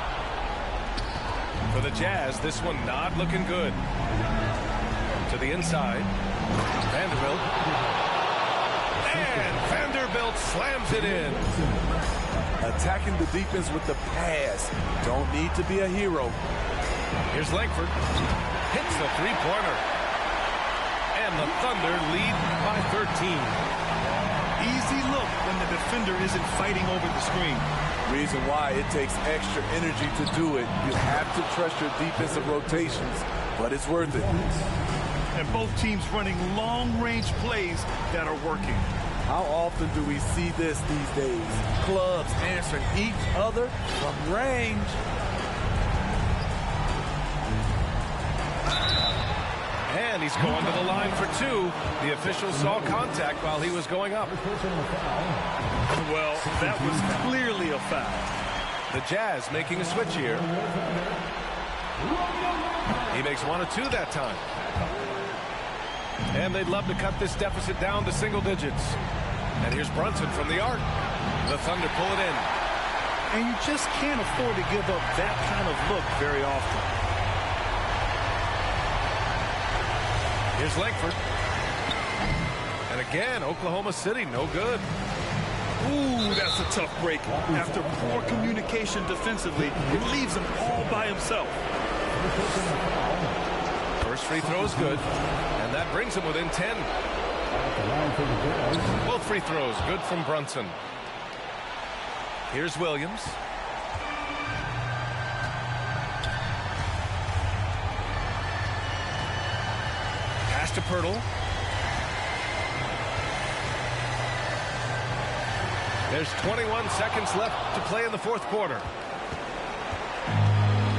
For the Jazz, this one not looking good. To the inside. Vanderbilt. And Vanderbilt slams it in. Attacking the defense with the pass. Don't need to be a hero. Here's Langford. Hits the three-pointer. And the Thunder lead by 13. Easy look when the defender isn't fighting over the screen. Reason why it takes extra energy to do it. You have to trust your defensive rotations, but it's worth it. And both teams running long-range plays that are working. How often do we see this these days? Clubs answering each other from range. And he's going to the line for two. The official saw contact while he was going up. Well, that was clearly a foul. The Jazz making a switch here. He makes one or two that time. And they'd love to cut this deficit down to single digits. And here's Brunson from the arc. The Thunder pull it in. And you just can't afford to give up that kind of look very often. Here's Langford. And again, Oklahoma City, no good. Ooh, that's a tough break. After poor communication defensively, it leaves him all by himself. First free throw is good, and that brings him within 10. Both free throws good from Brunson. Here's Williams. Pass to Pirtle. There's 21 seconds left to play in the fourth quarter.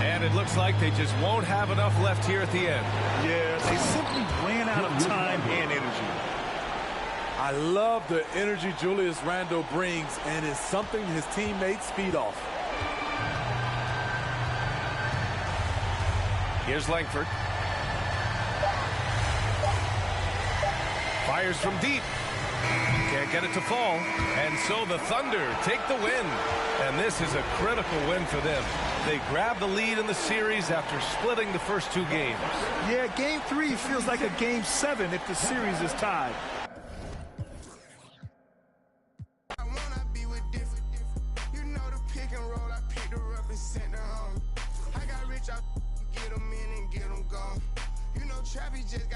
And it looks like they just won't have enough left here at the end. Yeah, they simply ran out of time and energy. I love the energy Julius Randle brings, and it's something his teammates feed off. Here's Langford. Fires from deep. Can't get it to fall. And so the Thunder take the win. And this is a critical win for them. They grab the lead in the series after splitting the first two games. Yeah, game 3 feels like a game 7 if the series is tied. Trappy just